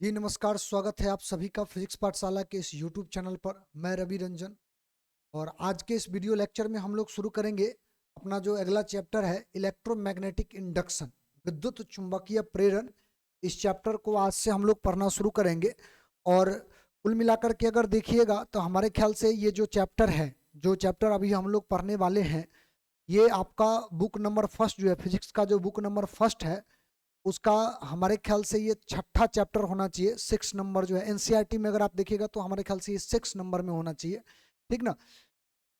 जी नमस्कार, स्वागत है आप सभी का फिजिक्स पाठशाला के इस यूट्यूब चैनल पर। मैं रवि रंजन और आज के इस वीडियो लेक्चर में हम लोग शुरू करेंगे अपना जो अगला चैप्टर है इलेक्ट्रोमैग्नेटिक इंडक्शन, विद्युत चुंबकीय प्रेरण। इस चैप्टर को आज से हम लोग पढ़ना शुरू करेंगे और कुल मिलाकर के अगर देखिएगा तो हमारे ख्याल से ये जो चैप्टर है, जो चैप्टर अभी हम लोग पढ़ने वाले हैं, ये आपका बुक नंबर फर्स्ट जो है, फिजिक्स का जो बुक नंबर फर्स्ट है उसका हमारे ख्याल से ये छठा चैप्टर होना चाहिए। 6 नंबर जो है एनसीईआरटी में अगर आप देखिएगा तो हमारे ख्याल से ये 6 नंबर में होना चाहिए, ठीक ना।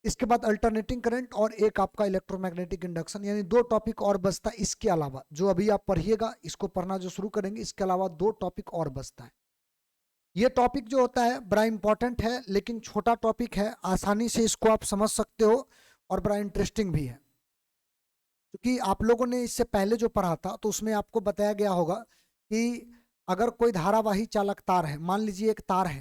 इसके बाद अल्टरनेटिंग करंट और एक आपका इलेक्ट्रोमैग्नेटिक इंडक्शन, यानी 2 टॉपिक और बचता है। इसके अलावा जो अभी आप पढ़िएगा, इसको पढ़ना जो शुरू करेंगे, इसके अलावा 2 टॉपिक और बचता है। ये टॉपिक जो होता है बड़ा इंपॉर्टेंट है, लेकिन छोटा टॉपिक है, आसानी से इसको आप समझ सकते हो और बड़ा इंटरेस्टिंग भी है। क्योंकि आप लोगों ने इससे पहले जो पढ़ा था तो उसमें आपको बताया गया होगा कि अगर कोई धारावाही चालक तार है, मान लीजिए एक तार है,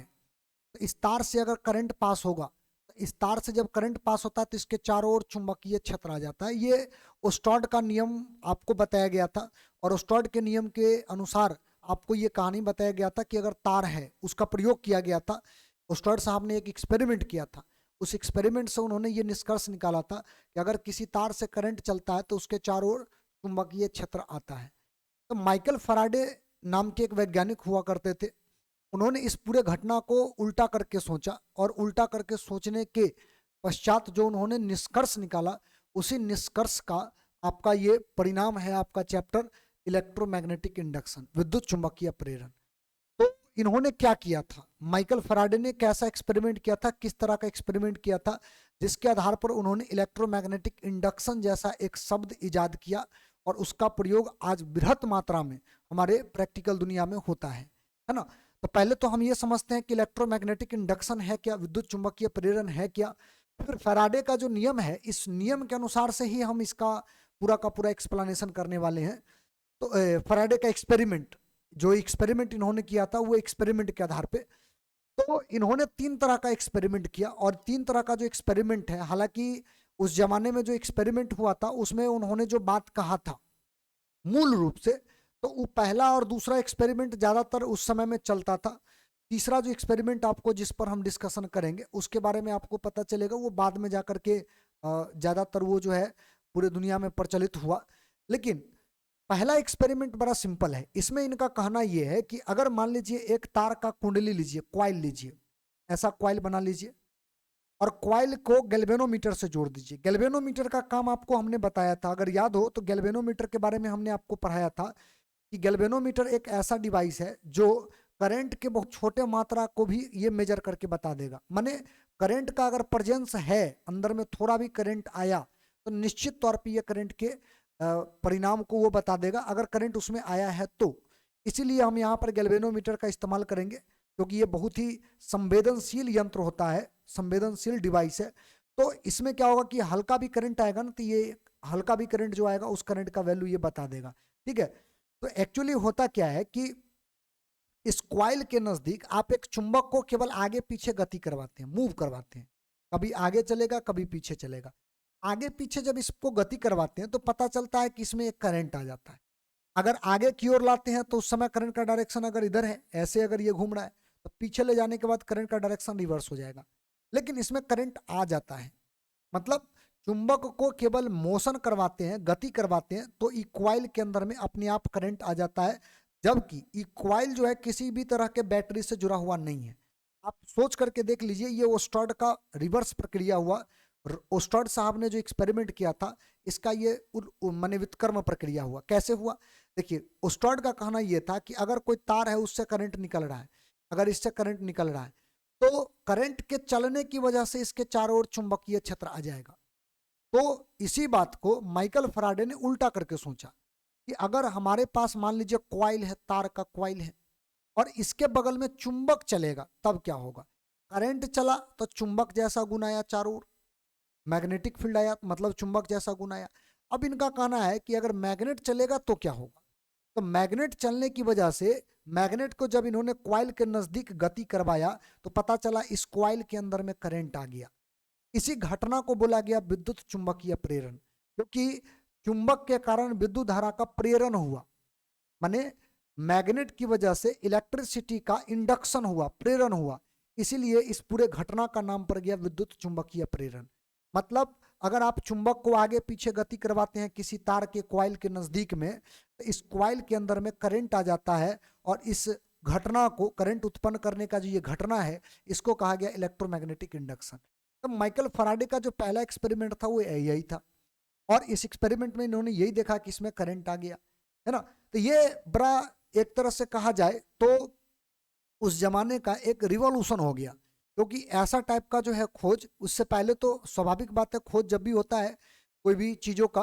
तो इस तार से अगर करंट पास होगा, तो इस तार से जब करंट पास होता है तो इसके चारों ओर चुंबकीय क्षेत्र आ जाता है। ये ओस्टॉड का नियम आपको बताया गया था और ओस्टॉड के नियम के अनुसार आपको ये कहानी बताया गया था कि अगर तार है, उसका प्रयोग किया गया था। ओस्टॉड साहब ने एक एक्सपेरिमेंट किया था। उस एक्सपेरिमेंट से उन्होंने ये निष्कर्ष निकाला था कि अगर किसी तार से करंट चलता है तो उसके चारों ओर चुंबकीय क्षेत्र आता है। तो माइकल फराडे नाम के एक वैज्ञानिक हुआ करते थे। उन्होंने इस पूरे घटना को उल्टा करके सोचा और उल्टा करके सोचने के पश्चात जो उन्होंने निष्कर्ष निकाला, उसी निष्कर्ष का आपका ये परिणाम है, आपका चैप्टर इलेक्ट्रोमैग्नेटिक इंडक्शन, विद्युत चुंबकीय प्रेरण। तो इन्होंने क्या किया था, माइकल फराडे ने कैसा एक्सपेरिमेंट किया था, किस तरह का एक्सपेरिमेंट किया था, जिसके आधार पर उन्होंने इलेक्ट्रोमैग्नेटिक इंडक्शन जैसा एक शब्द इजाद किया और उसका प्रयोग आज बृहत मात्रा में हमारे प्रैक्टिकल दुनिया में होता है ना। तो पहले तो हम ये समझते हैं कि इलेक्ट्रोमैग्नेटिक इंडक्शन है क्या, विद्युत चुंबकीय प्रेरण है क्या। फिर फैराडे का जो नियम है, इस नियम के अनुसार से ही हम इसका पूरा का पूरा एक्सप्लेनेशन करने वाले हैं। तो फैराडे का एक्सपेरिमेंट, जो एक्सपेरिमेंट इन्होंने किया था, वो एक्सपेरिमेंट के आधार पे, तो इन्होंने 3 तरह का एक्सपेरिमेंट किया और 3 तरह का जो एक्सपेरिमेंट है, हालांकि उस जमाने में जो एक्सपेरिमेंट हुआ था उसमें उन्होंने जो बात कहा था मूल रूप से, तो वो पहला और दूसरा एक्सपेरिमेंट ज्यादातर उस समय में चलता था। तीसरा जो एक्सपेरिमेंट आपको, जिस पर हम डिस्कशन करेंगे, उसके बारे में आपको पता चलेगा, वो बाद में जाकर के ज्यादातर वो जो है पूरे दुनिया में प्रचलित हुआ। लेकिन पहला एक्सपेरिमेंट बड़ा सिंपल है। इसमें इनका कहना यह है कि अगर मान लीजिए एक तार का कुंडली लीजिए, क्वाइल लीजिए, ऐसा क्वाइल बना लीजिए और क्वाइल को गैल्वेनोमीटर से जोड़ दीजिए। गैल्वेनोमीटर का काम आपको हमने बताया था, अगर याद हो तो गैल्वेनोमीटर के बारे में हमने आपको पढ़ाया था कि गैल्वेनोमीटर एक ऐसा डिवाइस है जो करंट के बहुत छोटे मात्रा को भी ये मेजर करके बता देगा। माने करंट का अगर प्रेजेंस है, अंदर में थोड़ा भी करंट आया तो निश्चित तौर पे ये करंट के परिणाम को वो बता देगा, अगर करंट उसमें आया है तो। इसीलिए हम यहाँ पर गैल्वेनोमीटर का इस्तेमाल करेंगे, क्योंकि ये बहुत ही संवेदनशील यंत्र होता है, संवेदनशील डिवाइस है। तो इसमें क्या होगा कि हल्का भी करंट आएगा ना, तो ये हल्का भी करंट जो आएगा उस करंट का वैल्यू ये बता देगा, ठीक है। तो एक्चुअली होता क्या है कि इस क्वाइल के नजदीक आप एक चुंबक को केवल आगे पीछे गति करवाते हैं, मूव करवाते हैं, कभी आगे चलेगा कभी पीछे चलेगा। आगे पीछे जब इसको गति करवाते हैं तो पता चलता है कि इसमें एक करंट आ जाता है। अगर आगे की ओर लाते हैं तो उस समय करंट का डायरेक्शन अगर इधर है, ऐसे अगर ये घूम रहा है, तो पीछे ले जाने के बाद करंट का डायरेक्शन रिवर्स हो जाएगा। लेकिन इसमें करंट आ जाता है, मतलब चुंबक को केवल मोशन करवाते हैं, गति करवाते हैं, तो इक्वाइल के अंदर में अपने आप करंट आ जाता है। जबकि इक्वाइल जो है किसी भी तरह के बैटरी से जुड़ा हुआ नहीं है। आप सोच करके देख लीजिए, ये ओस्टर्ड का रिवर्स प्रक्रिया हुआ। ओस्टर्ड साहब ने जो एक्सपेरिमेंट किया था, इसका ये माने वित्कर्म प्रक्रिया हुआ। कैसे हुआ, देखिए ओस्टर्ड का कहना यह था कि अगर कोई तार है उससे करंट निकल रहा है, अगर इससे करंट निकल रहा है तो करंट के चलने की वजह से इसके चारों ओर चुंबकीय क्षेत्र आ जाएगा। तो इसी बात को माइकल फराडे ने उल्टा करके सोचा कि अगर हमारे पास मान लीजिए क्वाइल है, तार का क्वाइल है, और इसके बगल में चुंबक चलेगा, तब क्या होगा। करंट चला तो चुंबक जैसा गुण आया चारों ओर, मैग्नेटिक फील्ड आया, मतलब चुंबक जैसा गुण आया। अब इनका कहना है कि अगर मैग्नेट चलेगा तो क्या होगा। तो मैग्नेट चलने की वजह से, मैग्नेट को जब इन्होंने क्वाइल के नजदीक गति करवाया तो पता चला इस क्वाइल के अंदर में करंट आ गया। इसी घटना को बोला गया विद्युत चुंबकीय प्रेरण, क्योंकि चुंबक के कारण विद्युत धारा का प्रेरण हुआ। माने मैग्नेट की वजह से इलेक्ट्रिसिटी का इंडक्शन हुआ, प्रेरण हुआ, इसीलिए इस पूरे घटना का नाम पड़ गया विद्युत चुंबकीय प्रेरण। मतलब अगर आप चुंबक को आगे पीछे गति करवाते हैं किसी तार के कॉइल के नजदीक में, तो इस कॉइल के अंदर में करंट आ जाता है, और इस घटना को, करंट उत्पन्न करने का जो ये घटना है, इसको कहा गया इलेक्ट्रोमैग्नेटिक इंडक्शन। तो माइकल फैराडे का जो पहला एक्सपेरिमेंट था वो यही था, और इस एक्सपेरिमेंट में इन्होंने यही देखा कि इसमें करंट आ गया, है ना। तो ये बड़ा, एक तरह से कहा जाए तो उस जमाने का एक रिवॉल्यूशन हो गया, क्योंकि ऐसा टाइप का जो है खोज, उससे पहले तो स्वाभाविक बात है, खोज जब भी होता है कोई भी चीजों का,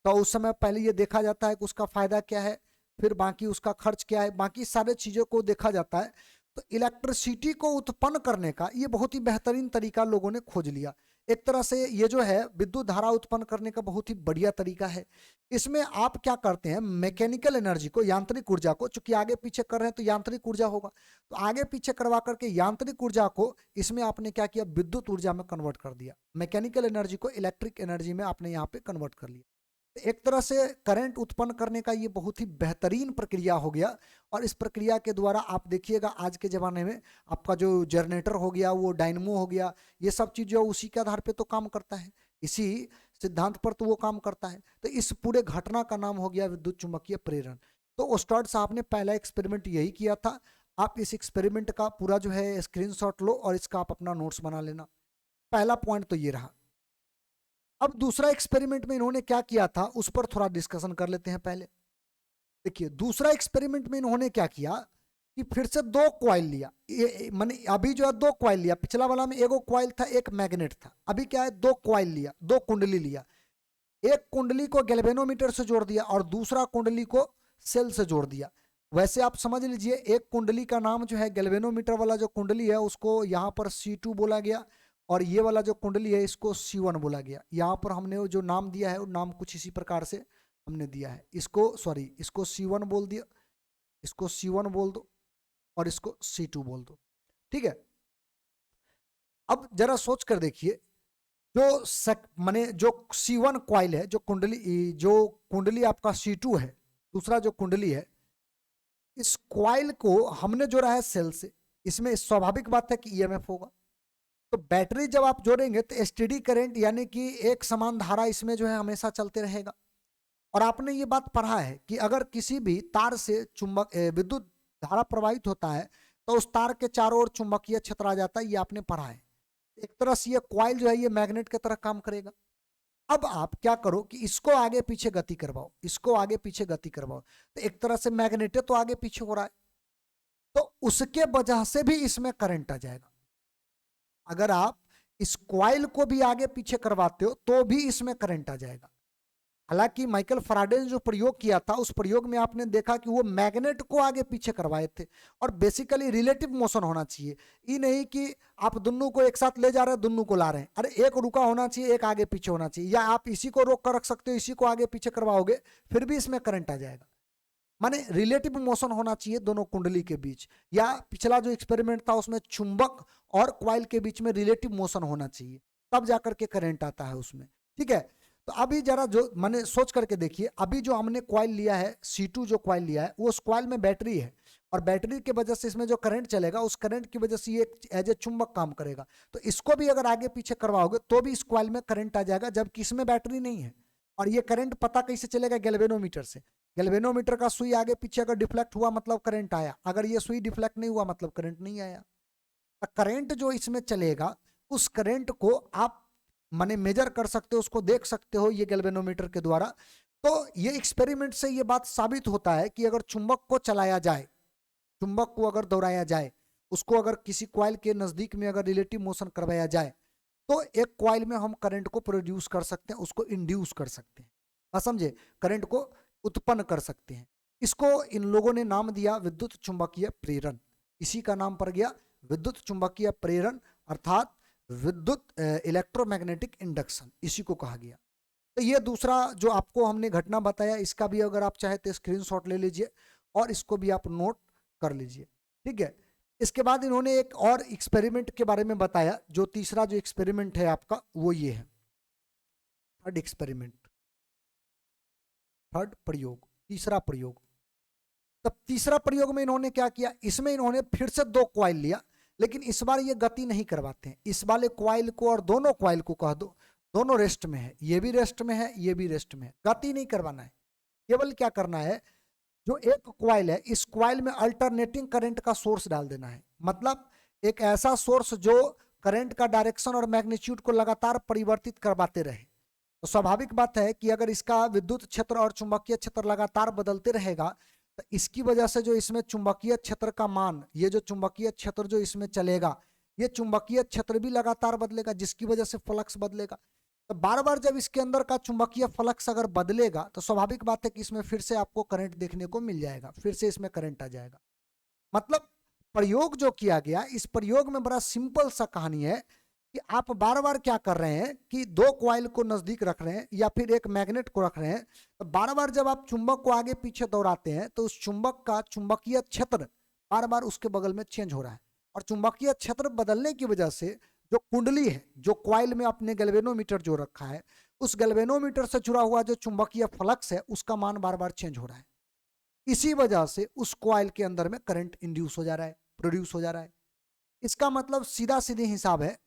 तो उस समय पहले ये देखा जाता है कि उसका फायदा क्या है, फिर बाकी उसका खर्च क्या है, बाकी सारे चीजों को देखा जाता है। तो इलेक्ट्रिसिटी को उत्पन्न करने का ये बहुत ही बेहतरीन तरीका लोगों ने खोज लिया। एक तरह से ये जो है विद्युत धारा उत्पन्न करने का बहुत ही बढ़िया तरीका है। इसमें आप क्या करते हैं, मैकेनिकल एनर्जी को, यांत्रिक ऊर्जा को, चूंकि आगे पीछे कर रहे हैं तो यांत्रिक ऊर्जा होगा, तो आगे पीछे करवा करके यांत्रिक ऊर्जा को इसमें आपने क्या किया, विद्युत ऊर्जा में कन्वर्ट कर दिया। मैकेनिकल एनर्जी को इलेक्ट्रिक एनर्जी में आपने यहाँ पे कन्वर्ट कर लिया। एक तरह से करंट उत्पन्न करने का ये बहुत ही बेहतरीन प्रक्रिया हो गया। और इस प्रक्रिया के द्वारा आप देखिएगा आज के ज़माने में आपका जो जनरेटर हो गया, वो डायनमो हो गया, ये सब चीज़ जो उसी के आधार पे तो काम करता है, इसी सिद्धांत पर तो वो काम करता है। तो इस पूरे घटना का नाम हो गया विद्युत चुंबकीय प्रेरण। तो ओस्टर्ड साहब ने पहला एक्सपेरिमेंट यही किया था। आप इस एक्सपेरिमेंट का पूरा जो है स्क्रीनशॉट लो और इसका आप अपना नोट्स बना लेना। पहला पॉइंट तो ये रहा। अब दूसरा एक्सपेरिमेंट में इन्होंने क्या किया था उस पर थोड़ा डिस्कशन कर लेते हैं। पहले देखिए, दूसरा एक्सपेरिमेंट में इन्होंने क्या किया कि फिर से दो कॉइल लिया, माने अभी जो है दो कॉइल लिया, पिछला वाला में एगो कॉइल था, एक मैग्नेट था, अभी क्या है, दो कॉइल लिया, दो कुंडली लिया। एक कुंडली को गैल्वेनोमीटर से जोड़ दिया और दूसरा कुंडली को सेल से जोड़ दिया। वैसे आप समझ लीजिए, एक कुंडली का नाम जो है गैल्वेनोमीटर वाला जो कुंडली है उसको यहाँ पर C2 बोला गया, और ये वाला जो कुंडली है इसको C1 बोला गया। यहाँ पर हमने जो नाम दिया है वो नाम कुछ इसी प्रकार से हमने दिया है। इसको सॉरी, इसको C1 बोल दिया, इसको C1 बोल दो, और इसको C2 बोल दो, ठीक है। अब जरा सोच कर देखिए, जो माने जो C1 कॉइल है, जो कुंडली आपका C2 है, दूसरा जो कुंडली है, इस कॉइल को हमने जोड़ा है सेल से। इसमें स्वाभाविक बात है कि ईएमएफ होगा। तो बैटरी जब आप जोड़ेंगे तो एसटीडी करंट यानी कि एक समान धारा इसमें जो है हमेशा चलते रहेगा। और आपने ये बात पढ़ा है कि अगर किसी भी तार से चुंबक विद्युत धारा प्रवाहित होता है तो उस तार के चारों ओर चुंबकीय क्षेत्र आ जाता है, ये आपने पढ़ा है। एक तरह से ये कॉइल जो है ये मैग्नेट की तरह काम करेगा। अब आप क्या करो कि इसको आगे पीछे गति करवाओ, इसको आगे पीछे गति करवाओ, तो एक तरह से मैग्नेट तो आगे पीछे हो रहा है, तो उसके वजह से भी इसमें करंट आ जाएगा। अगर आप इस कॉइल को भी आगे पीछे करवाते हो तो भी इसमें करंट आ जाएगा। हालांकि माइकल फैराडे ने जो प्रयोग किया था उस प्रयोग में आपने देखा कि वो मैग्नेट को आगे पीछे करवाए थे, और बेसिकली रिलेटिव मोशन होना चाहिए। ये नहीं कि आप दोनों को एक साथ ले जा रहे हैं, दोनों को ला रहे हैं, अरे एक रुका होना चाहिए, एक आगे पीछे होना चाहिए। या आप इसी को रोक कर रख सकते हो, इसी को आगे पीछे करवाओगे, फिर भी इसमें करंट आ जाएगा। माने रिलेटिव मोशन होना चाहिए दोनों कुंडली के बीच, या पिछला जो एक्सपेरिमेंट था उसमें चुंबक और कॉइल के बीच में रिलेटिव मोशन होना चाहिए, तब जाकर के करंट आता है उसमें, ठीक है। तो अभी जरा जो मैंने सोच करके देखिए, अभी जो हमने कॉइल लिया है C2, जो कॉइल लिया है वो उस कॉइल में बैटरी है, और बैटरी की वजह से इसमें जो करंट चलेगा उस करंट की वजह से ये एज ए चुंबक काम करेगा। तो इसको भी अगर आगे पीछे करवाओगे तो भी इस कॉइल में करंट आ जाएगा, जबकि इसमें बैटरी नहीं है। और ये करंट पता कैसे चलेगा, गैल्वेनोमीटर से। गैल्वेनोमीटर का सुई आगे पीछे अगर डिफ्लेक्ट हुआ मतलब करंट आया, अगर ये सुई डिफ्लेक्ट नहीं हुआ मतलब करंट नहीं आया। करंट जो इसमें चलेगा उस करंट को आप माने मेजर कर सकते हो, उसको देख सकते हो ये गैल्वेनोमीटर के द्वारा। तो ये एक्सपेरिमेंट से ये बात साबित होता है कि अगर चुंबक को चलाया जाए, चुंबक को अगर दौड़ाया जाए, उसको अगर किसी कॉइल के नजदीक में अगर रिलेटिव मोशन करवाया जाए, तो एक कॉइल में हम करंट को प्रोड्यूस कर सकते हैं, उसको इंड्यूस कर सकते हैं, समझे, करंट को उत्पन्न कर सकते हैं। इसको इन लोगों ने नाम दिया विद्युत चुंबकीय प्रेरण। इसी का नाम पड़ गया विद्युत चुंबकीय प्रेरण, अर्थात विद्युत इलेक्ट्रोमैग्नेटिक इंडक्शन, इसी को कहा गया। तो ये दूसरा जो आपको हमने घटना बताया, इसका भी अगर आप चाहे तो स्क्रीनशॉट ले लीजिए और इसको भी आप नोट कर लीजिए, ठीक है। इसके बाद इन्होंने एक और एक्सपेरिमेंट के बारे में बताया, जो तीसरा जो एक्सपेरिमेंट है आपका वो ये है, थर्ड एक्सपेरिमेंट, थर्ड प्रयोग, तीसरा प्रयोग। तब तीसरा प्रयोग में इन्होंने क्या किया, इसमें इन्होंने फिर से 2 कॉइल लिया, लेकिन इस बार ये गति नहीं करवाते हैं। इस वाले कॉइल को और दोनों कॉइल को कह दो, दोनों रेस्ट में है, ये भी रेस्ट में है, ये भी रेस्ट में है, गति नहीं करवाना है। केवल क्या करना है, जो एक कॉइल है इस कॉइल में अल्टरनेटिंग करंट का सोर्स डाल देना है। मतलब एक ऐसा सोर्स जो करंट का डायरेक्शन और मैग्नीट्यूड को लगातार परिवर्तित करवाते रहे। तो स्वाभाविक बात है कि अगर इसका विद्युत क्षेत्र और चुंबकीय क्षेत्र लगातार बदलते रहेगा तो इसकी वजह से जो इसमें चुंबकीय क्षेत्र का मान, ये जो चुंबकीय क्षेत्र जो इसमें चलेगा, ये चुंबकीय क्षेत्र भी लगातार बदलेगा, जिसकी वजह से फ्लक्स बदलेगा। तो बार बार जब इसके अंदर का चुंबकीय फ्लक्स अगर बदलेगा तो स्वाभाविक बात है कि इसमें फिर से आपको करंट देखने को मिल जाएगा, फिर से इसमें करंट आ जाएगा। मतलब प्रयोग जो किया गया, इस प्रयोग में बड़ा सिंपल सा कहानी है कि आप बार बार क्या कर रहे हैं कि 2 कॉइल को नजदीक रख रहे हैं या फिर एक मैग्नेट को रख रहे हैं। तो बार बार जब आप चुंबक को आगे पीछे दौड़ाते हैं तो उस चुंबक का चुंबकीय क्षेत्र बार बार उसके बगल में चेंज हो रहा है, और चुंबकीय क्षेत्र बदलने की वजह से जो कुंडली है, जो कॉइल में अपने गैल्वेनोमीटर जो रखा है, उस गैल्वेनोमीटर से जुड़ा हुआ जो चुंबकीय फ्लक्स है उसका मान बार बार चेंज हो रहा है। इसी वजह से उस कॉइल के अंदर में करंट इंड्यूस हो जा रहा है, प्रोड्यूस हो जा रहा है। इसका मतलब सीधा सीधे हिसाब है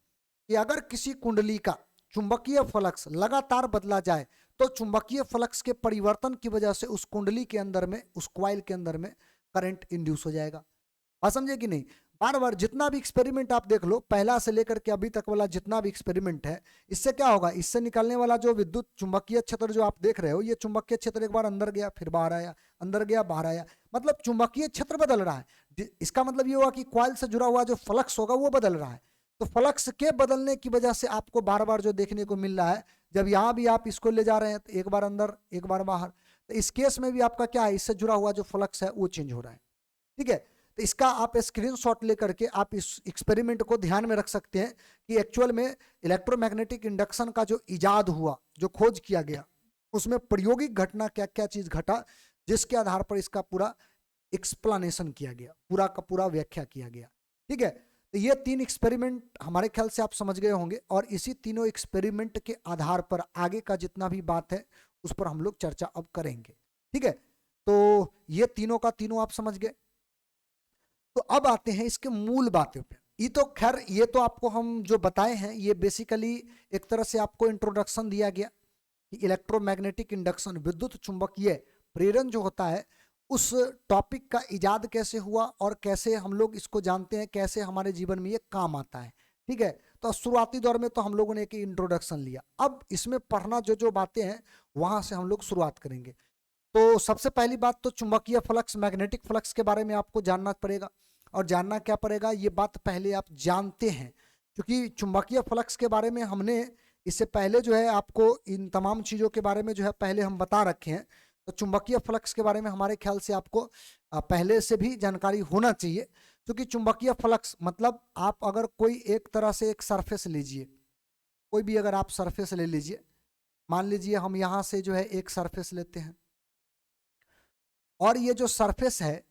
कि अगर किसी कुंडली का चुंबकीय फ्लक्स लगातार बदला जाए तो चुंबकीय फ्लक्स के परिवर्तन की वजह से उस कुंडली के अंदर में, उस कॉइल के अंदर में करंट इंड्यूस हो जाएगा। बात समझे कि नहीं? बार बार जितना भी एक्सपेरिमेंट आप देख लो, पहला से लेकर के अभी तक वाला जितना भी एक्सपेरिमेंट है, इससे क्या होगा, इससे निकलने वाला जो विद्युत चुंबकीय क्षेत्र जो आप देख रहे हो, ये चुंबकीय क्षेत्र एक बार अंदर गया फिर बाहर आया, अंदर गया बाहर आया, मतलब चुंबकीय क्षेत्र बदल रहा है। इसका मतलब ये हुआ कि कॉइल से जुड़ा हुआ जो फ्लक्स होगा वो बदल रहा है। तो फ्लक्स के बदलने की वजह से आपको बार बार जो देखने को मिल रहा है, जब यहाँ भी आप इसको ले जा रहे हैं तो एक बार अंदर एक बार बाहर, तो इस केस में भी आपका क्या है, इससे जुड़ा हुआ जो फ्लक्स है वो चेंज हो रहा है। ठीक है, तो इसका आप स्क्रीनशॉट लेकर के आप इस एक्सपेरिमेंट को ध्यान में रख सकते हैं कि एक्चुअल में इलेक्ट्रोमैग्नेटिक इंडक्शन का जो इजाद हुआ, जो खोज किया गया, उसमें प्रायोगिक घटना क्या क्या चीज घटा, जिसके आधार पर इसका पूरा एक्सप्लेनेशन किया गया, पूरा का पूरा व्याख्या किया गया। ठीक है, तो ये 3 एक्सपेरिमेंट हमारे ख्याल से आप समझ गए होंगे, और इसी तीनों एक्सपेरिमेंट के आधार पर आगे का जितना भी बात है उस पर हम लोग चर्चा अब करेंगे। ठीक है, तो ये तीनों का तीनों आप समझ गए। तो अब आते हैं इसके मूल बातों पे। ये तो खैर, ये तो आपको हम जो बताए हैं ये बेसिकली एक तरह से आपको इंट्रोडक्शन दिया गया कि इलेक्ट्रोमैग्नेटिक इंडक्शन, विद्युत चुंबकीय प्रेरण जो होता है, उस टॉपिक का इजाद कैसे हुआ और कैसे हम लोग इसको जानते हैं, कैसे हमारे जीवन में ये काम आता है। ठीक है, तो शुरुआती दौर में तो हम लोगों ने एक इंट्रोडक्शन लिया, अब इसमें पढ़ना जो जो बातें हैं वहां से हम लोग शुरुआत करेंगे। तो सबसे पहली बात तो चुंबकीय फ्लक्स, मैग्नेटिक फ्लक्स के बारे में आपको जानना पड़ेगा। और जानना क्या पड़ेगा, ये बात पहले आप जानते हैं, क्योंकि चुंबकीय फ्लक्स के बारे में हमने इससे पहले जो है आपको इन तमाम चीज़ों के बारे में जो है पहले हम बता रखे हैं। तो चुंबकीय फ्लक्स के बारे में हमारे ख्याल से आपको पहले से भी जानकारी होना चाहिए, क्योंकि चुंबकीय फ्लक्स मतलब आप अगर कोई एक तरह से एक सरफेस लीजिए, कोई भी अगर आप सरफेस ले लीजिए, मान लीजिए हम यहाँ से जो है एक सरफेस लेते हैं, और ये जो सरफेस है,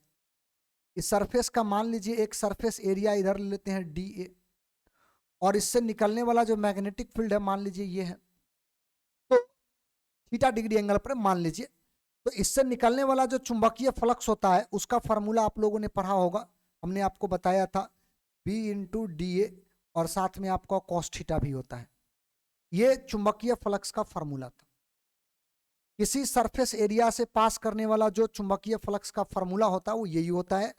इस सरफेस का मान लीजिए एक सरफेस एरिया इधर लेते हैं डी ए, और इससे निकलने वाला जो मैग्नेटिक फील्ड है मान लीजिए ये है, तो थीटा डिग्री एंगल पर मान लीजिए। तो इससे निकलने वाला जो चुंबकीय फ्लक्स होता है उसका फार्मूला आप लोगों ने पढ़ा होगा, हमने आपको बताया था B इंटू डी ए, और साथ में आपका कॉस थीटा भी होता है। ये चुंबकीय फ्लक्स का फार्मूला था। किसी सरफेस एरिया से पास करने वाला जो चुंबकीय फ्लक्स का फार्मूला होता है वो यही होता है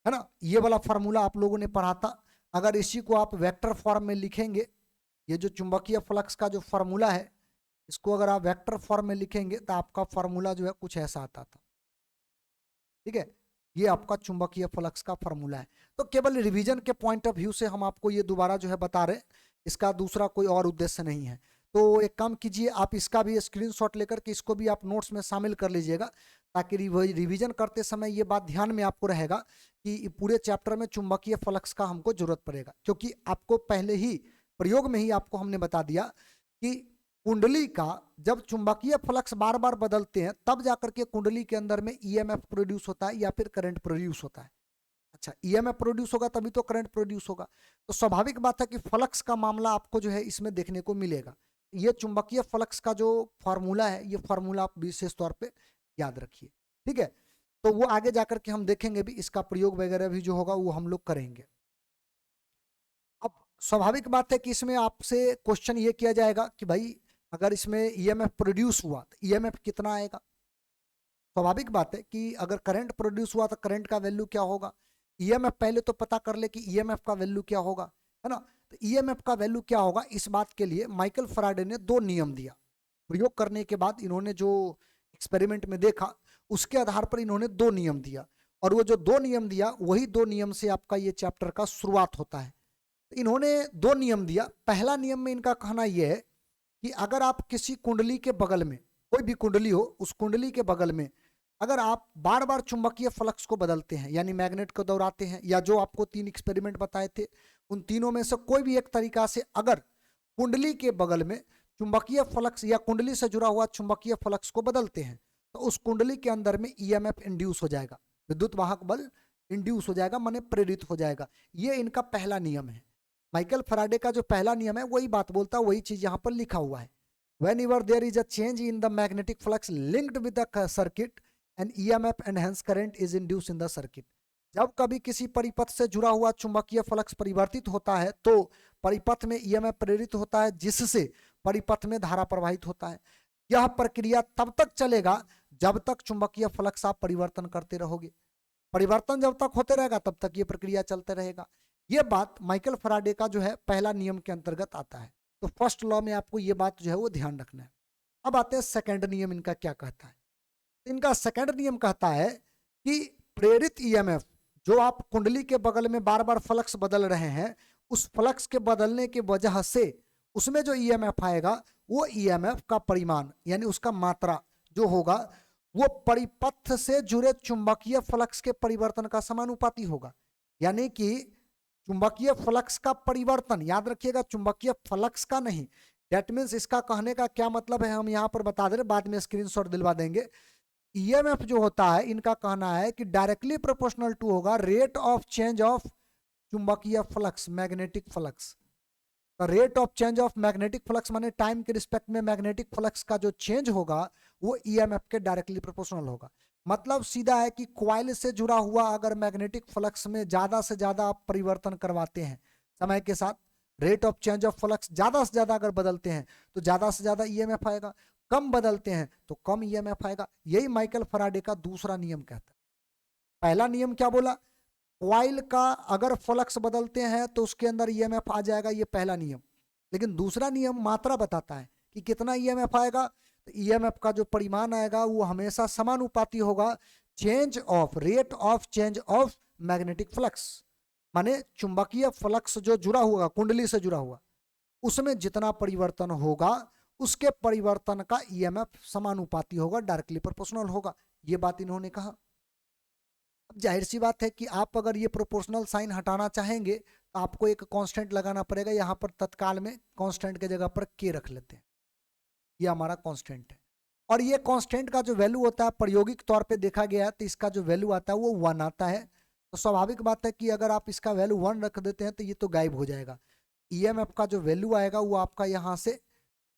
ना। ये वाला फार्मूला आप लोगों ने पढ़ा था। अगर इसी को आप वेक्टर फॉर्म में लिखेंगे, ये जो चुंबकीय फ्लक्स का जो फार्मूला है, इसको अगर आप वेक्टर फॉर्म में लिखेंगे तो आपका फार्मूला जो है कुछ ऐसा आता था। ठीक है, ये आपका चुंबकीय फ्लक्स का फार्मूला है। तो केवल रिवीजन के पॉइंट ऑफ व्यू से हम आपको ये दोबारा जो है बता रहे हैं, इसका दूसरा कोई और उद्देश्य नहीं है। तो एक काम कीजिए, आप इसका भी स्क्रीनशॉट लेकर के इसको भी आप नोट्स में शामिल कर लीजिएगा, ताकि रिवीजन करते समय ये बात ध्यान में आपको रहेगा कि पूरे चैप्टर में चुंबकीय फ्लक्स का हमको जरूरत पड़ेगा। क्योंकि आपको पहले ही प्रयोग में ही आपको हमने बता दिया कि कुंडली का जब चुंबकीय फ्लक्स बार बार बदलते हैं तब जाकर के कुंडली के अंदर में ईएमएफ प्रोड्यूस होता है या फिर करंट प्रोड्यूस होता है। अच्छा, ईएमएफ प्रोड्यूस होगा तभी तो करंट प्रोड्यूस होगा। तो स्वाभाविक बात है कि फ्लक्स का मामला आपको जो है इसमें देखने को मिलेगा। ये चुंबकीय फ्लक्स का जो फार्मूला है, ये फार्मूला आप विशेष तौर पे याद रखिए। ठीक है, तो वो आगे जाकर के हम देखेंगे भी, इसका प्रयोग वगैरह भी जो होगा वो हम लोग करेंगे। अब स्वाभाविक बात है कि इसमें आपसे क्वेश्चन ये किया जाएगा कि भाई अगर इसमें ईएमएफ प्रोड्यूस हुआ तो ईएमएफ कितना आएगा। स्वाभाविक बात है कि अगर करंट प्रोड्यूस हुआ तो करंट का वैल्यू क्या होगा। ईएमएफ पहले तो पता कर ले कि ईएमएफ का वैल्यू क्या होगा, है ना। तो ईएमएफ का वैल्यू क्या होगा, इस बात के लिए माइकल फैराडे ने दो नियम दिया। प्रयोग करने के बाद इन्होंने जो एक्सपेरिमेंट में देखा उसके आधार पर इन्होंने दो नियम दिया, और वो जो दो नियम दिया वही दो नियम से आपका ये चैप्टर का शुरुआत होता है। तो इन्होंने दो नियम दिया। पहला नियम में इनका कहना यह है कि अगर आप किसी कुंडली के बगल में, कोई भी कुंडली हो, उस कुंडली के बगल में अगर आप बार बार चुंबकीय फ्लक्स को बदलते हैं, यानी मैग्नेट को दौड़ाते हैं, या जो आपको 3 एक्सपेरिमेंट बताए थे उन तीनों में से कोई भी एक तरीका से अगर कुंडली के बगल में चुंबकीय फ्लक्स या कुंडली से जुड़ा हुआ चुंबकीय फ्लक्स को बदलते हैं, तो उस कुंडली के अंदर में ईएमएफ इंड्यूस हो जाएगा, विद्युत वाहक बल इंड्यूस हो जाएगा, माने प्रेरित हो जाएगा। ये इनका पहला नियम है। माइकल फैराडे का जो पहला नियम है वही बात बोलता है, वही चीज यहाँ पर लिखा हुआ है। Whenever there is a change in the magnetic flux linked with the circuit, an EMF and hence current is induced in the circuit. जब कभी किसी परिपथ से जुड़ा हुआ चुंबकीय फ्लक्स परिवर्तित होता है तो परिपथ में ईएमएफ प्रेरित होता है, जिससे परिपथ में धारा प्रवाहित होता है। यह प्रक्रिया तब तक चलेगा जब तक चुंबकीय फ्लक्स आप परिवर्तन करते रहोगे। परिवर्तन जब तक होते रहेगा तब तक ये प्रक्रिया चलते रहेगा। ये बात माइकल फैराडे का जो है पहला नियम के अंतर्गत आता है। तो फर्स्ट लॉ में आपको ये बात जो है वो ध्यान रखना है। अब आते हैं सेकंड नियम, इनका क्या कहता है। इनका सेकंड नियम कहता है कि प्रेरित ईएमएफ, जो आप कुंडली के बगल में बार बार फ्लक्स बदल रहे हैं, उस फ्लक्स के बदलने की वजह से उसमें जो ईएमएफ आएगा वो ईएमएफ का परिमाण यानी उसका मात्रा जो होगा वो परिपथ से जुड़े चुंबकीय फ्लक्स के परिवर्तन का समानुपाती होगा। यानी कि चुंबकीय फ्लक्स का परिवर्तन, याद रखिएगा चुंबकीय फ्लक्स का नहीं। दैट मीन्स इसका कहने का क्या मतलब है हम यहाँ पर बता दे रहे, बाद में स्क्रीनशॉट दिलवा देंगे। ईएमएफ जो होता है इनका कहना है कि डायरेक्टली प्रोपोर्शनल टू होगा रेट ऑफ चेंज ऑफ चुंबकीय flux, magnetic flux. Rate of change of magnetic flux माने टाइम के रिस्पेक्ट में मैग्नेटिक फ्लक्स का जो चेंज होगा वो ईएमएफ के डायरेक्टली प्रोपोर्शनल होगा। मतलब सीधा है कि कॉइल से जुड़ा हुआ अगर मैग्नेटिक फ्लक्स में ज्यादा से ज्यादा आप परिवर्तन करवाते हैं समय के साथ, rate of change of flux ज्यादा से ज्यादा अगर बदलते हैं तो ज्यादा से ज्यादा ईएमएफ आएगा, कम बदलते हैं तो कम ईएमएफ आएगा। यही माइकल फैराडे का दूसरा नियम कहता है। पहला नियम क्या बोला, कॉइल का अगर फ्लक्स बदलते हैं तो उसके अंदर ईएमएफ आ जाएगा, ये पहला नियम। लेकिन दूसरा नियम मात्रा बताता है कि कितना ईएमएफ आएगा। तो ईएमएफ का जो परिमाण आएगा वो हमेशा समानुपाती होगा change of rate of change of magnetic flux, माने चुंबकीय फ्लक्स जो जुड़ा हुआ कुंडली से जुड़ा हुआ उसमें जितना परिवर्तन होगा उसके परिवर्तन का ईएमएफ समानुपाती होगा, डायरेक्टली प्रोपोर्शनल होगा। ये बात इन्होंने कहा। अब जाहिर सी बात है कि आप अगर ये प्रोपोर्शनल साइन हटाना चाहेंगे तो आपको एक कांस्टेंट लगाना पड़ेगा। यहाँ पर तत्काल में कांस्टेंट के जगह पर के रख लेते हैं, ये हमारा कांस्टेंट है। और ये कांस्टेंट का जो वैल्यू होता है प्रायोगिक तौर पे देखा गया है तो इसका जो वैल्यू आता है वो 1 आता है। तो स्वाभाविक बात है कि अगर आप इसका वैल्यू 1 रख देते हैं तो ये तो गायब हो जाएगा। ईएमएफ का जो वैल्यू आएगा वो आपका यहाँ से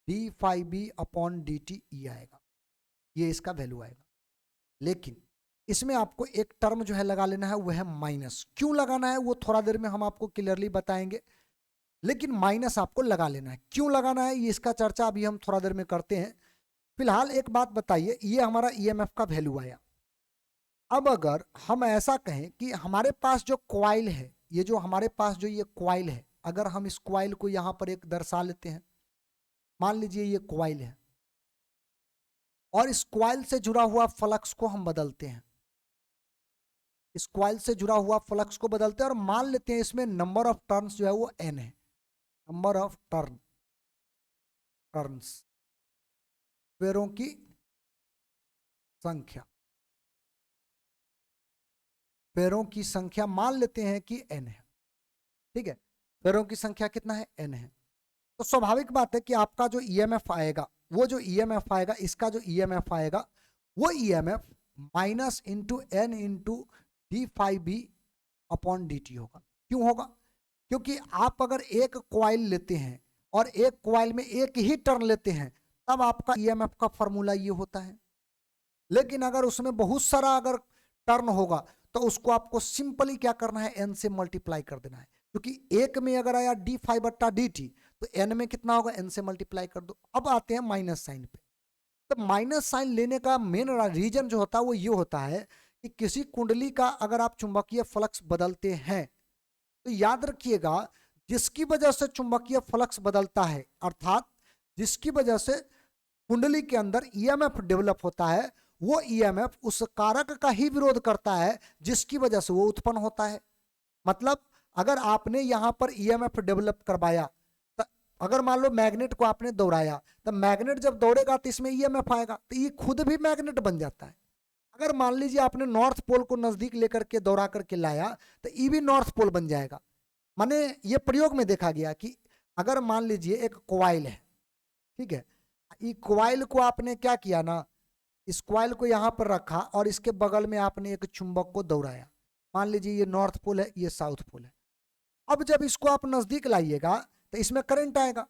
d∅b/dt ई आएगा, ये इसका वैल्यू आएगा। लेकिन इसमें आपको एक टर्म जो है लगा लेना है वो है माइनस। क्यों लगाना है वो थोड़ा देर में हम आपको क्लियरली बताएंगे, लेकिन माइनस आपको लगा लेना है। क्यों लगाना है ये इसका चर्चा अभी हम थोड़ा देर में करते हैं। फिलहाल एक बात बताइए, ये हमारा ईएमएफ का वैल्यू आया। अब अगर हम ऐसा कहें कि हमारे पास जो कॉइल है, ये जो हमारे पास जो ये कॉइल है, अगर हम इस कॉइल को यहां पर एक दर्शा लेते हैं, मान लीजिए ये कॉइल है और इस कॉइल से जुड़ा हुआ फ्लक्स को हम बदलते हैं, इस कॉइल से जुड़ा हुआ फ्लक्स को बदलते हैं और मान लेते हैं इसमें नंबर ऑफ टर्न्स जो है वो n है, नंबर ऑफ टर्न्स, फेरों की संख्या, फेरों की संख्या मान लेते हैं कि n है। ठीक है, फेरों की संख्या कितना है, n है। तो स्वाभाविक बात है कि आपका जो ईएमएफ आएगा, वो जो ईएमएफ आएगा, इसका जो ईएमएफ आएगा वो EMF minus into N into d∅b/dt होगा। क्यों होगा, क्योंकि आप अगर एक कॉइल लेते हैं और एक कॉइल में एक ही टर्न लेते हैं तब आपका ईएमएफ का फॉर्मूला ये होता है। लेकिन अगर उसमें बहुत सारा अगर टर्न होगा तो उसको आपको सिंपली क्या करना है, n से मल्टीप्लाई कर देना है, क्योंकि एक में अगर आया d5/dt तो n में कितना होगा, n से मल्टीप्लाई कर दो। अब आते हैं माइनस साइन पे। तो माइनस साइन लेने का मेन रीजन जो होता है वो ये होता है कि किसी कुंडली का अगर आप चुंबकीय फ्लक्स बदलते हैं तो याद रखिएगा जिसकी वजह से चुंबकीय फ्लक्स बदलता है, अर्थात जिसकी वजह से कुंडली के अंदर ईएमएफ डेवलप होता है, वो ईएमएफ उस कारक का ही विरोध करता है जिसकी वजह से वो उत्पन्न होता है। मतलब अगर आपने यहां पर ईएमएफ डेवलप करवाया, तो अगर मान लो मैग्नेट को आपने दौड़ाया, तो मैग्नेट जब दौड़ेगा तो इसमें ईएमएफ आएगा, तो ये खुद भी मैग्नेट बन जाता है। अगर मान लीजिए आपने नॉर्थ पोल को नजदीक लेकर के दौड़ा करके लाया तो ये भी नॉर्थ पोल बन जाएगा। माने ये प्रयोग में देखा गया कि अगर मान लीजिए एक कॉइल है, ठीक है, ये कॉइल को आपने क्या किया ना, इस कॉइल को यहां पर रखा और इसके बगल में आपने एक चुंबक को दौड़ाया। मान लीजिए ये नॉर्थ पोल है, ये साउथ पोल है। अब जब इसको आप नजदीक लाइएगा तो इसमें करंट आएगा,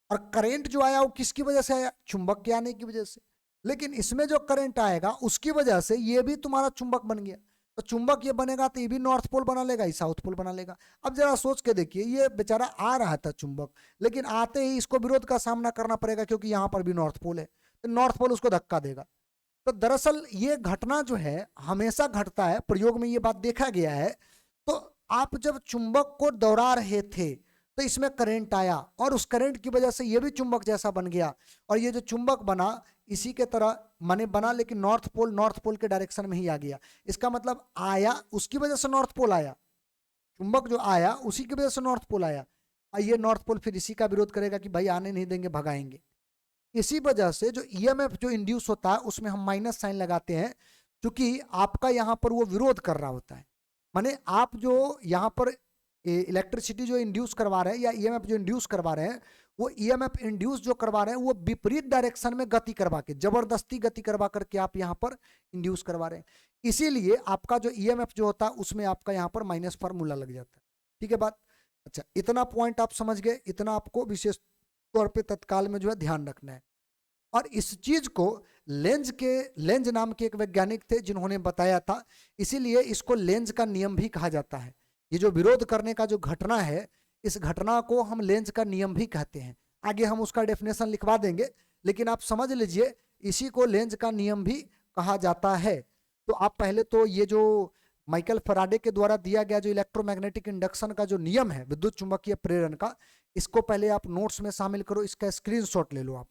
और करंट जो आया वो किसकी वजह से आया, चुंबक के आने की वजह से। लेकिन इसमें जो करंट आएगा उसकी वजह से ये भी तुम्हारा चुंबक बन गया, तो चुंबक ये बनेगा तो ये भी नॉर्थ पोल बना लेगा, ये साउथ पोल बना लेगा। अब जरा सोच के देखिए, ये बेचारा आ रहा था चुंबक, लेकिन आते ही इसको विरोध का सामना करना पड़ेगा क्योंकि यहाँ पर भी नॉर्थ पोल है, तो नॉर्थ पोल उसको धक्का देगा। तो दरअसल ये घटना जो है हमेशा घटता है, प्रयोग में ये बात देखा गया है। तो आप जब चुंबक को दौड़ा रहे थे तो इसमें करंट आया और उस करंट की वजह से ये भी चुंबक जैसा बन गया, और ये जो चुंबक बना इसी के तरह माने बना, लेकिन नॉर्थ पोल के डायरेक्शन में ही आ गया। इसका मतलब आया उसकी वजह से नॉर्थ पोल आया, चुंबक जो आया उसी की वजह से नॉर्थ पोल आया। और ये नॉर्थ पोल फिर इसी का विरोध करेगा कि भाई आने नहीं देंगे, भगाएंगे। इसी वजह से जो ईएमएफ जो इंड्यूस होता है उसमें हम माइनस साइन लगाते हैं, क्योंकि आपका यहाँ पर वो विरोध कर रहा होता है। माने आप जो यहाँ पर इलेक्ट्रिसिटी जो इंड्यूस करवा रहे हैं या ईएमएफ जो इंड्यूस करवा रहे हैं, वो ईएमएफ इंड्यूस जो करवा रहे हैं वो विपरीत डायरेक्शन में गति करवा के, जबरदस्ती गति करवा करके आप यहाँ पर इंड्यूस करवा रहे हैं। इसीलिए आपका जो ईएमएफ जो होता है उसमें आपका यहाँ पर माइनस फार्मूला लग जाता है। ठीक है बात? अच्छा, इतना पॉइंट आप समझ गए, इतना आपको विशेष तौर पे तत्काल में जो है ध्यान रखना है। और इस चीज को लेंज नाम के एक वैज्ञानिक थे जिन्होंने बताया था, इसीलिए इसको लेंज का नियम भी कहा जाता है। ये जो विरोध करने का जो घटना है, इस घटना को हम लेंज का नियम भी कहते हैं। आगे हम उसका डेफिनेशन लिखवा देंगे, लेकिन आप समझ लीजिए इसी को लेंज का नियम भी कहा जाता है। तो आप पहले तो ये जो माइकल फैराडे के द्वारा दिया गया जो इलेक्ट्रोमैग्नेटिक इंडक्शन का जो नियम है विद्युत चुंबकीय प्रेरण का, इसको पहले आप नोट्स में शामिल करो, इसका स्क्रीनशॉट ले लो आप,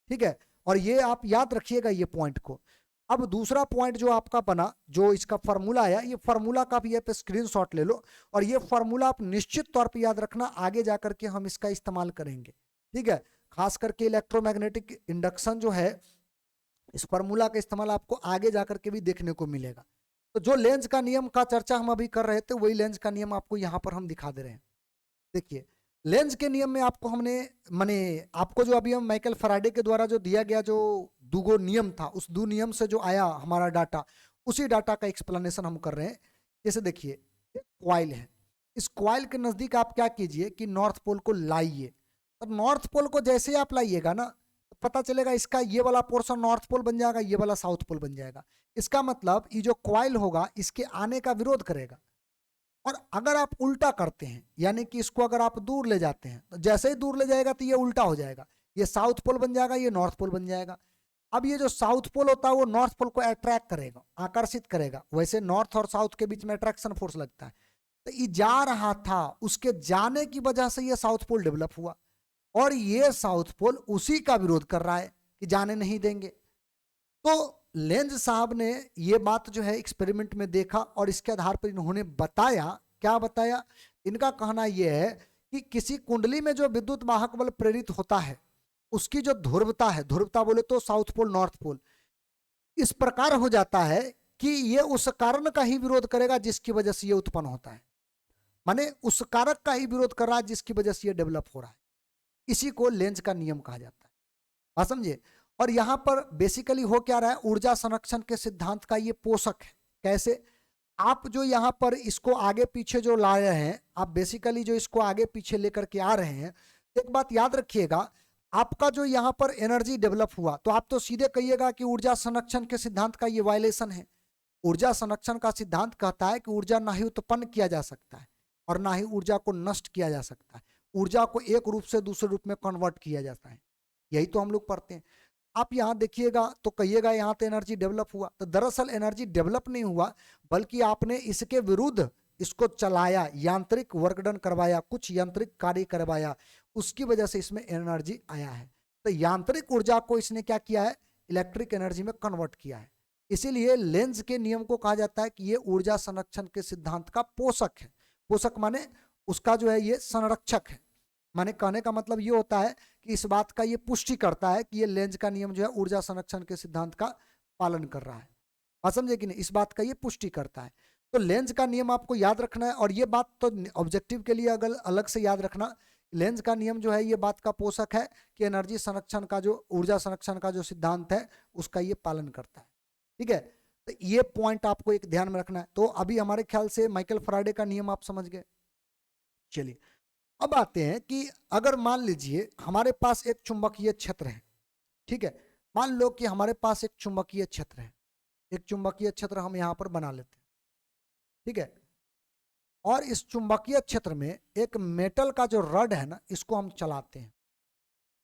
ठीक है। और ये आप याद रखिएगा ये पॉइंट को। अब दूसरा पॉइंट जो आपका बना, जो इसका फार्मूला आया, ये फार्मूला का भी पे स्क्रीनशॉट ले लो, और ये फार्मूला आप निश्चित तौर पे याद रखना, आगे जाकर के हम इसका इस्तेमाल करेंगे, ठीक है। खास करके इलेक्ट्रोमैग्नेटिक इंडक्शन जो है, इस फार्मूला का इस्तेमाल आपको आगे जाकर के भी देखने को मिलेगा। तो जो लेंज का नियम का चर्चा हम अभी कर रहे थे, वही लेंज का नियम आपको यहाँ पर हम दिखा दे रहे हैं। देखिए लेंज के नियम में आपको हमने माने आपको जो अभी हम माइकल फैराडे के द्वारा जो दिया गया जो दूगो नियम था, उस दो नियम से जो आया हमारा डाटा, उसी डाटा का एक्सप्लेनेशन हम कर रहे हैं। जैसे देखिए एक कॉइल है, इस कॉइल के नजदीक आप क्या कीजिए कि नॉर्थ पोल को लाइए। तो नॉर्थ पोल को जैसे आप लाइएगा ना, तो पता चलेगा इसका ये वाला पोर्शन नॉर्थ पोल बन जाएगा, ये वाला साउथ पोल बन जाएगा। इसका मतलब ये जो कॉइल होगा इसके आने का विरोध करेगा। और अगर आप उल्टा करते हैं, यानी कि इसको अगर आप दूर ले जाते हैं, तो जैसे ही दूर ले जाएगा तो ये उल्टा हो जाएगा, ये साउथ पोल बन जाएगा, ये नॉर्थ पोल बन जाएगा। अब ये जो साउथ पोल होता है वो नॉर्थ पोल को अट्रैक्ट करेगा, आकर्षित करेगा। वैसे नॉर्थ और साउथ के बीच में अट्रैक्शन फोर्स लगता है, तो ये जा रहा था, उसके जाने की वजह से ये साउथ पोल डेवलप हुआ, और ये साउथ पोल उसी का विरोध कर रहा है कि जाने नहीं देंगे। तो लेंज साहब ने ये बात जो है एक्सपेरिमेंट में देखा, और इसके आधार पर इन्होंने बताया, क्या बताया, इनका कहना यह है कि किसी कुंडली में जो विद्युत वाहक बल प्रेरित होता है उसकी जो ध्रुवता है, ध्रुवता बोले तो साउथ पोल नॉर्थ पोल, इस प्रकार हो जाता है कि ये उस कारण का ही विरोध करेगा जिसकी वजह से ये उत्पन्न होता है। माने उस कारक का ही विरोध कर रहा है जिसकी वजह से ये डेवलप हो रहा है। इसी को लेंज का नियम कहा जाता है, बात समझे। और यहां पर बेसिकली हो क्या रहा है, ऊर्जा संरक्षण के सिद्धांत का ये पोषक है। कैसे? आप जो यहां पर इसको आगे पीछे जो ला रहे हैं, आप बेसिकली जो इसको आगे पीछे लेकर के आ रहे हैं, एक बात याद रखिएगा, आपका जो यहां पर एनर्जी डेवलप हुआ, तो आप तो सीधे कहिएगा कि ऊर्जा संरक्षण के सिद्धांत का ये वायलेशन है। ऊर्जा संरक्षण का सिद्धांत कहता है कि ऊर्जा ना ही उत्पन्न किया जा सकता है और ना ही ऊर्जा को नष्ट किया जा सकता है, ऊर्जा को एक रूप से दूसरे रूप में कन्वर्ट किया जाता है। यही तो हम लोग पढ़ते हैं। आप यहाँ देखिएगा तो कहिएगा यहाँ तो एनर्जी डेवलप हुआ, तो दरअसल एनर्जी डेवलप नहीं हुआ, बल्कि आपने इसके विरुद्ध इसको चलाया, यांत्रिक वर्कडन करवाया, कुछ यांत्रिक कार्य करवाया, उसकी वजह से इसमें एनर्जी आया है। तो यांत्रिक ऊर्जा को इसने क्या किया है, इलेक्ट्रिक एनर्जी में कन्वर्ट किया है। इसीलिए लेंज के नियम को कहा जाता है कि ये ऊर्जा संरक्षण के सिद्धांत का पोषक है। पोषक माने उसका जो है ये संरक्षक है, माने कहने का मतलब ये होता है कि इस बात का ये पुष्टि करता है कि ये लेंज का नियम जो है ऊर्जा संरक्षण के सिद्धांत का पालन कर रहा है। बात समझे कि नहीं, इस बात का ये पुष्टि करता है। तो लेंज का नियम आपको याद रखना है, और ये बात तो ऑब्जेक्टिव के लिए अगर अलग से याद रखना, लेंज का नियम जो है ये बात का पोषक है कि एनर्जी संरक्षण का जो ऊर्जा संरक्षण का जो सिद्धांत है उसका ये पालन करता है। ठीक है, तो ये पॉइंट आपको एक ध्यान में रखना है। तो अभी हमारे ख्याल से माइकल फैराडे का नियम आप समझ गए। चलिए अब आते हैं कि अगर मान लीजिए हमारे पास एक चुंबकीय क्षेत्र है, ठीक है, मान लो कि हमारे पास एक चुंबकीय क्षेत्र है, एक चुंबकीय क्षेत्र हम यहाँ पर बना लेते हैं, ठीक है, और इस चुंबकीय क्षेत्र में एक मेटल का जो रड है ना, इसको हम चलाते हैं,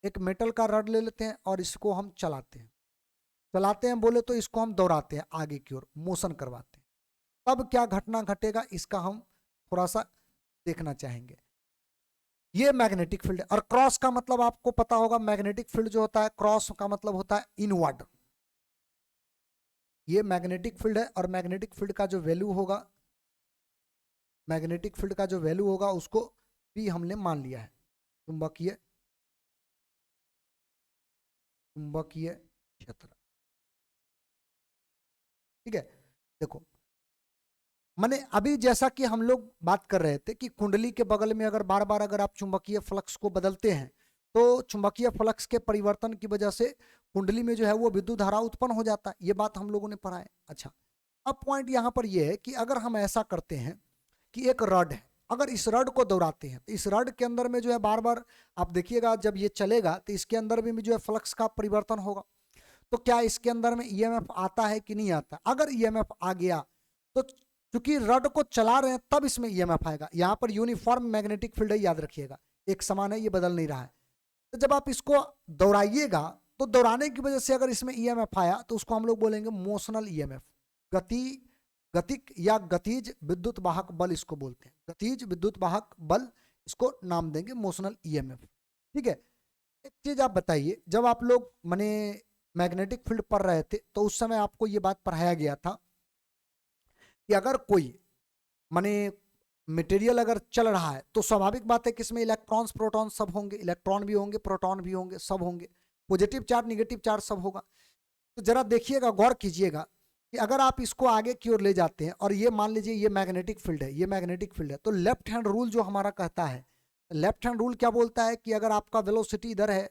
एक मेटल का रड ले लेते हैं और इसको हम चलाते हैं, चलाते हैं बोले तो इसको हम दौड़ाते हैं आगे की ओर, मोशन करवाते हैं। तब क्या घटना घटेगा इसका हम थोड़ा सा देखना चाहेंगे। ये मैग्नेटिक फील्ड है, और क्रॉस का मतलब आपको पता होगा, मैग्नेटिक फील्ड जो होता है क्रॉस का मतलब होता है इनवर्ड। ये मैग्नेटिक फील्ड है, और मैग्नेटिक फील्ड का जो वैल्यू होगा, मैग्नेटिक फील्ड का जो वैल्यू होगा उसको भी हमने मान लिया है, चुंबकीय चुंबकीय क्षेत्र। ठीक है, देखो माने अभी जैसा कि हम लोग बात कर रहे थे कि कुंडली के बगल में अगर बार बार अगर आप चुंबकीय फ्लक्स को बदलते हैं तो चुंबकीय फ्लक्स के परिवर्तन की वजह से कुंडली में जो है वो विद्युत धारा उत्पन्न हो जाता है। ये बात हम लोगों ने पढ़ा है। अच्छा, अब पॉइंट यहाँ पर ये है कि अगर हम ऐसा करते हैं कि एक रड है, अगर इस रड को दौड़ाते हैं तो इस रड के अंदर में जो है बार बार आप देखिएगा जब ये चलेगा तो इसके अंदर भी जो है फ्लक्स का परिवर्तन होगा। तो क्या इसके अंदर में ईएमएफ आता है कि नहीं आता? अगर ईएमएफ आ गया तो क्योंकि रड को चला रहे हैं तब इसमें ईएमएफ आएगा। यहाँ पर यूनिफॉर्म मैग्नेटिक फील्ड है, याद रखिएगा, एक समान है, ये बदल नहीं रहा है। तो जब आप इसको दौड़ाइएगा तो दौड़ाने की वजह से अगर इसमें ईएमएफ आया तो उसको हम लोग बोलेंगे मोशनल ईएमएफ, गतिक या गतिज विद्युत वाहक बल इसको बोलते हैं, गतिज विद्युत वाहक बल इसको नाम देंगे मोशनल ईएमएफ। ठीक है, एक चीज आप बताइए, जब आप लोग माने मैग्नेटिक फील्ड पढ़ रहे थे तो उस समय आपको ये बात पढ़ाया गया था कि अगर कोई माने मटेरियल अगर चल रहा है तो स्वाभाविक बात है कि इसमें इलेक्ट्रॉन्स प्रोटॉन सब होंगे, इलेक्ट्रॉन भी होंगे, प्रोटॉन भी होंगे, सब होंगे, पॉजिटिव चार्ज नेगेटिव चार्ज सब होगा। तो जरा देखिएगा, गौर कीजिएगा कि अगर आप इसको आगे की ओर ले जाते हैं और ये मान लीजिए ये मैग्नेटिक फील्ड है, ये मैग्नेटिक फील्ड है, तो लेफ्ट हैंड रूल जो हमारा कहता है, लेफ्ट हैंड रूल क्या बोलता है कि अगर आपका वेलोसिटी इधर है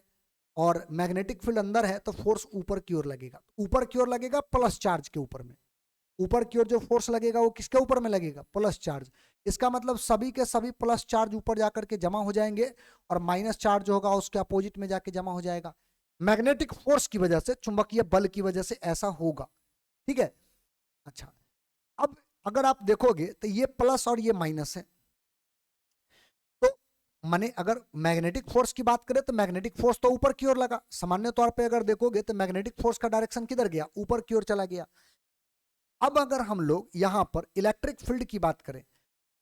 और मैग्नेटिक फील्ड अंदर है तो फोर्स ऊपर की ओर लगेगा, ऊपर की ओर लगेगा प्लस चार्ज के ऊपर में, ऊपर की ओर जो फोर्स लगेगा वो किसके ऊपर में लगेगा? Plus charge. इसका मतलब सभी के सभी प्लस चार्ज ऊपर जाकर के जमा हो जाएंगे और माइनस चार्ज होगा उसके अपोजिट में जाके जमा हो जाएगा। मैग्नेटिक फोर्स की वजह से, चुंबकीय बल की वजह से ऐसा होगा। ठीक है, अच्छा, अब अगर आप देखोगे तो ये प्लस और ये माइनस है, तो माने अगर मैग्नेटिक फोर्स की बात करें तो मैग्नेटिक फोर्स तो ऊपर की ओर लगा, सामान्य तौर पे अगर देखोगे तो मैग्नेटिक फोर्स का डायरेक्शन किधर गया? ऊपर की ओर चला गया। अब अगर हम लोग यहां पर इलेक्ट्रिक फील्ड की बात करें,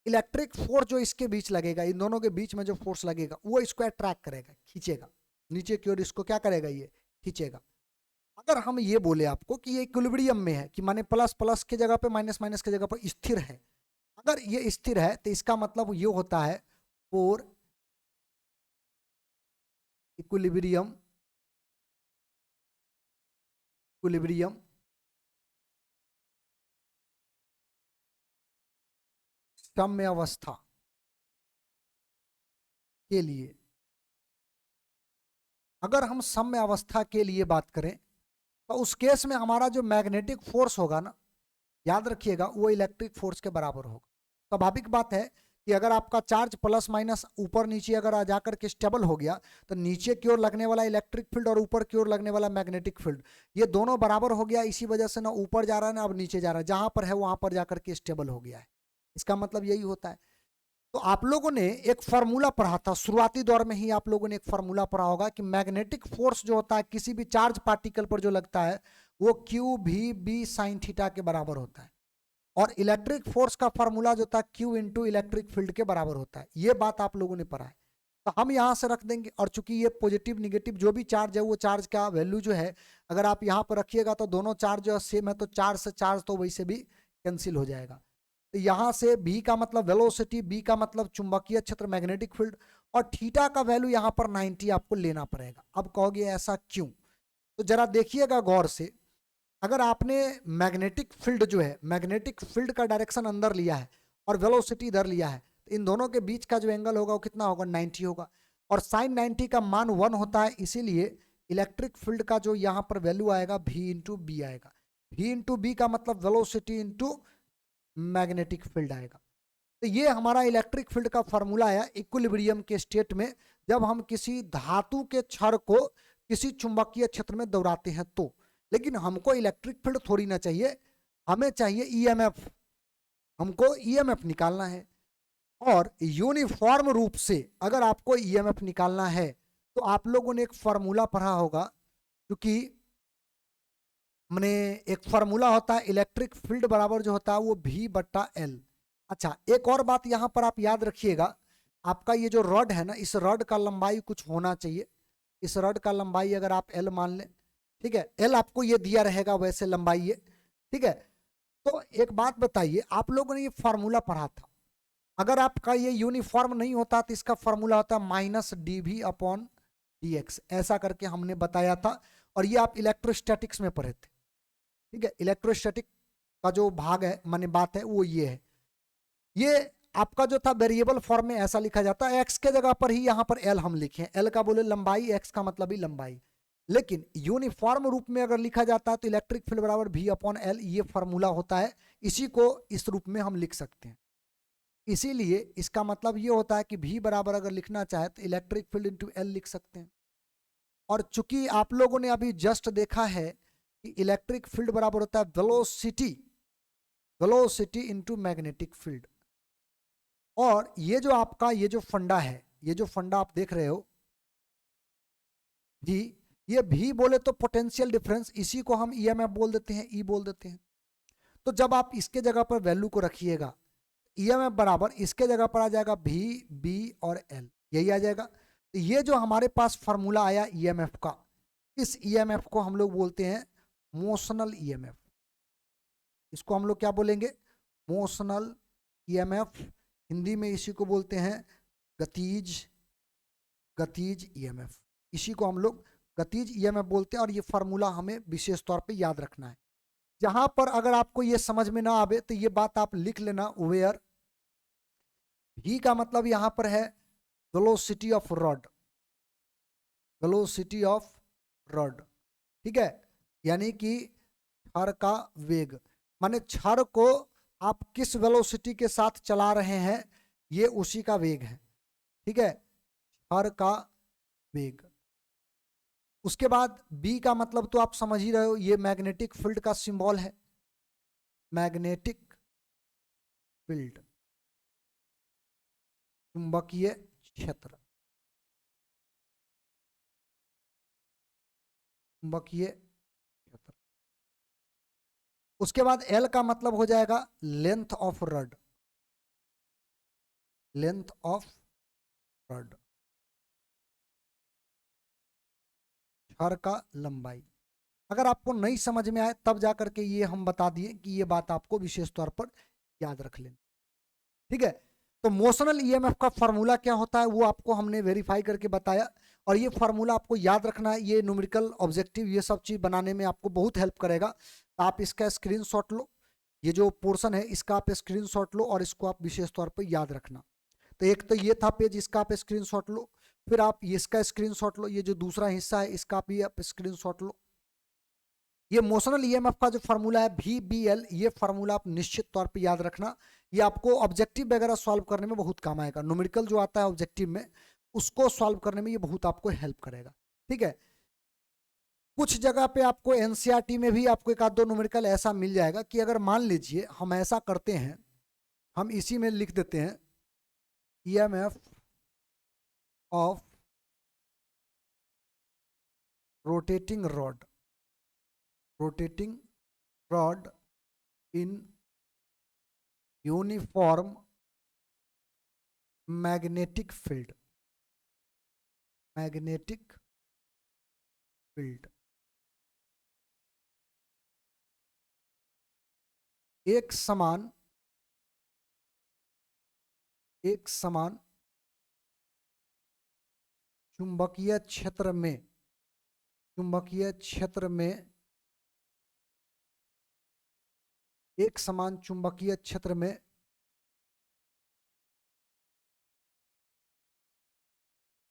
इलेक्ट्रिक फोर्स जो इसके बीच लगेगा, इन दोनों के बीच में जो फोर्स लगेगा वो इसको अट्रैक्ट करेगा, खींचेगा नीचे की ओर, इसको क्या करेगा? ये खींचेगा। अगर हम ये बोले आपको कि ये इक्विलिब्रियम में है, कि माने प्लस प्लस की जगह पे माइनस माइनस की जगह पर स्थिर है, अगर ये स्थिर है तो इसका मतलब ये होता है फॉर इक्विलिब्रियम, इक्विलिब्रियम साम्य अवस्था के लिए, अगर हम साम्य अवस्था के लिए बात करें तो उस केस में हमारा जो मैग्नेटिक फोर्स होगा ना, याद रखिएगा, वो इलेक्ट्रिक फोर्स के बराबर होगा। स्वाभाविक बात है कि अगर आपका चार्ज प्लस माइनस ऊपर नीचे अगर आ जाकर के स्टेबल हो गया तो नीचे की ओर लगने वाला इलेक्ट्रिक फील्ड और ऊपर की ओर लगने वाला मैग्नेटिक फील्ड ये दोनों बराबर हो गया। इसी वजह से ना ऊपर जा रहा है ना अब नीचे जा रहा है, जहां पर है वहां पर जाकर के स्टेबल हो गया है। इसका मतलब यही होता है। तो आप लोगों ने एक फार्मूला पढ़ा था शुरुआती दौर में ही, आप लोगों ने एक फार्मूला पढ़ा होगा कि मैग्नेटिक फोर्स जो होता है किसी भी चार्ज पार्टिकल पर जो लगता है वो क्यू भी बी साइन थीटा के बराबर होता है, और इलेक्ट्रिक फोर्स का फार्मूला जो था क्यू इंटू इलेक्ट्रिक फील्ड के बराबर होता है। ये बात आप लोगों ने पढ़ा है, तो हम यहाँ से रख देंगे। और चूंकि ये पॉजिटिव निगेटिव जो भी चार्ज है वो चार्ज का वैल्यू जो है अगर आप यहाँ पर रखिएगा तो दोनों चार्ज जो सेम है तो चार्ज से चार्ज तो वैसे भी कैंसिल हो जाएगा। तो यहाँ से v का मतलब वेलोसिटी, b का मतलब चुंबकीय क्षेत्र मैग्नेटिक फील्ड, और थीटा का वैल्यू यहाँ पर 90 आपको लेना पड़ेगा। अब कहोगे ऐसा क्यों, तो जरा देखिएगा गौर से। अगर आपने मैग्नेटिक फील्ड जो है मैग्नेटिक फील्ड का डायरेक्शन अंदर लिया है और वेलोसिटी इधर लिया है तो इन दोनों के बीच का जो एंगल होगा वो कितना होगा, 90 होगा, और साइन 90 का मान 1 होता है। इसीलिए इलेक्ट्रिक फील्ड का जो यहाँ पर वैल्यू आएगा v इंटू बी आएगा। v इंटू बी का मतलब वेलोसिटी इंटू मैग्नेटिक फील्ड आएगा। तो ये हमारा इलेक्ट्रिक फील्ड का फॉर्मूला है इक्विलिब्रियम के स्टेट में, जब हम किसी धातु के छड़ को किसी चुंबकीय क्षेत्र में दौड़ाते हैं तो। लेकिन हमको इलेक्ट्रिक फील्ड थोड़ी ना चाहिए, हमें चाहिए ईएमएफ, हमको ईएमएफ निकालना है। और यूनिफॉर्म रूप से अगर आपको ईएमएफ निकालना है तो आप लोगों ने एक फार्मूला पढ़ा होगा, क्योंकि मैंने एक फार्मूला होता है इलेक्ट्रिक फील्ड बराबर जो होता है वो v बट्टा एल। अच्छा एक और बात यहाँ पर आप याद रखिएगा, आपका ये जो रॉड है ना इस रॉड का लंबाई कुछ होना चाहिए। इस रॉड का लंबाई अगर आप एल मान लें, ठीक है, एल आपको ये दिया रहेगा वैसे लंबाई ये, ठीक है। तो एक बात बताइए, आप लोगों ने ये फार्मूला पढ़ा था, अगर आपका ये यूनिफॉर्म नहीं होता तो इसका फार्मूला होता है minus D V upon D X, ऐसा करके हमने बताया था। और ये आप इलेक्ट्रोस्टैटिक्स में पढ़े थे, ठीक है। इलेक्ट्रोस्टैटिक का जो भाग है माने बात है वो ये है। ये आपका जो था वेरिएबल फॉर्म में ऐसा लिखा जाता है, एक्स के जगह पर ही यहाँ पर एल हम लिखे, एल का बोले लंबाई, एक्स का मतलब ही लंबाई। लेकिन यूनिफॉर्म रूप में अगर लिखा जाता है तो इलेक्ट्रिक फील्ड बराबर v अपॉन एल, ये फॉर्मूला होता है। इसी को इस रूप में हम लिख सकते हैं। इसीलिए इसका मतलब ये होता है कि v बराबर अगर लिखना चाहे तो इलेक्ट्रिक फील्ड इंटू एल लिख सकते हैं। और चूंकि आप लोगों ने अभी जस्ट देखा है कि इलेक्ट्रिक फील्ड बराबर होता है velocity, velocity into magnetic field. और ये जो आपका ये जो फंडा है, ये जो फंडा आप देख रहे हो जी, ये भी बोले तो पोटेंशियल डिफरेंस, इसी को हम ईएमएफ बोल देते हैं, ई बोल देते हैं। तो जब आप इसके जगह पर वैल्यू को रखिएगा, ईएमएफ बराबर इसके जगह पर आ जाएगा भी, बी और एल, यही आ जाएगा। तो ये जो हमारे पास फार्मूला आया ईएमएफ का, इस ईएमएफ को हम लोग बोलते हैं मोशनल ईएमएफ। इसको हम लोग क्या बोलेंगे, मोशनल ईएमएफ। हिंदी में इसी को बोलते हैं गतिज, गतिज ईएमएफ। इसी को हम लोग गतिज ईएमएफ बोलते हैं। और ये फार्मूला हमें विशेष तौर पे याद रखना है। जहां पर अगर आपको ये समझ में ना आवे तो ये बात आप लिख लेना, वेयर v का मतलब यहां पर है velocity of rod, velocity of rod, ठीक है, यानी कि छड़ का वेग, माने छड़ को आप किस वेलोसिटी के साथ चला रहे हैं ये उसी का वेग है, ठीक है, छड़ का वेग। उसके बाद B का मतलब तो आप समझ ही रहे हो, ये मैग्नेटिक फील्ड का सिंबल है, मैग्नेटिक फील्ड, चुंबकीय क्षेत्र, चुंबकीय क्षेत्र। उसके बाद L का मतलब हो जाएगा length of rod, length of rod, छड़ का लंबाई। अगर आपको नहीं समझ में आए तब जाकर के ये हम बता दिए कि ये बात आपको विशेष तौर पर याद रख लेना, ठीक है। तो मोशनल ईएमएफ का फार्मूला क्या होता है वो आपको हमने वेरीफाई करके बताया। और ये फार्मूला आपको याद रखना है, ये न्यूमेरिकल ऑब्जेक्टिव ये सब चीज बनाने में आपको बहुत हेल्प करेगा। तो आप इसका स्क्रीनशॉट लो, ये जो पोर्शन है इसका आप स्क्रीनशॉट लो और इसको आप विशेष तौर पर याद रखना। तो एक तो ये था पेज, इसका आप स्क्रीनशॉट लो, फिर आप इसका स्क्रीनशॉट लो, ये जो दूसरा हिस्सा है इसका भी आप स्क्रीनशॉट लो। ये मोशनल ईएमएफ का जो फार्मूला है VBL, ये फार्मूला आप निश्चित तौर पे याद रखना। ये आपको ऑब्जेक्टिव वगैरह सॉल्व करने में बहुत काम आएगा। न्यूमेरिकल जो आता है ऑब्जेक्टिव में, उसको सॉल्व करने में ये बहुत आपको हेल्प करेगा। ठीक है, कुछ जगह पे आपको एनसीईआरटी में भी आपको एक आध दो न्यूमेरिकल ऐसा मिल जाएगा कि अगर मान लीजिए हम ऐसा करते हैं, हम इसी में लिख देते हैं EMF of rotating rod in uniform magnetic field. एक समान चुंबकीय क्षेत्र में एक समान चुंबकीय क्षेत्र में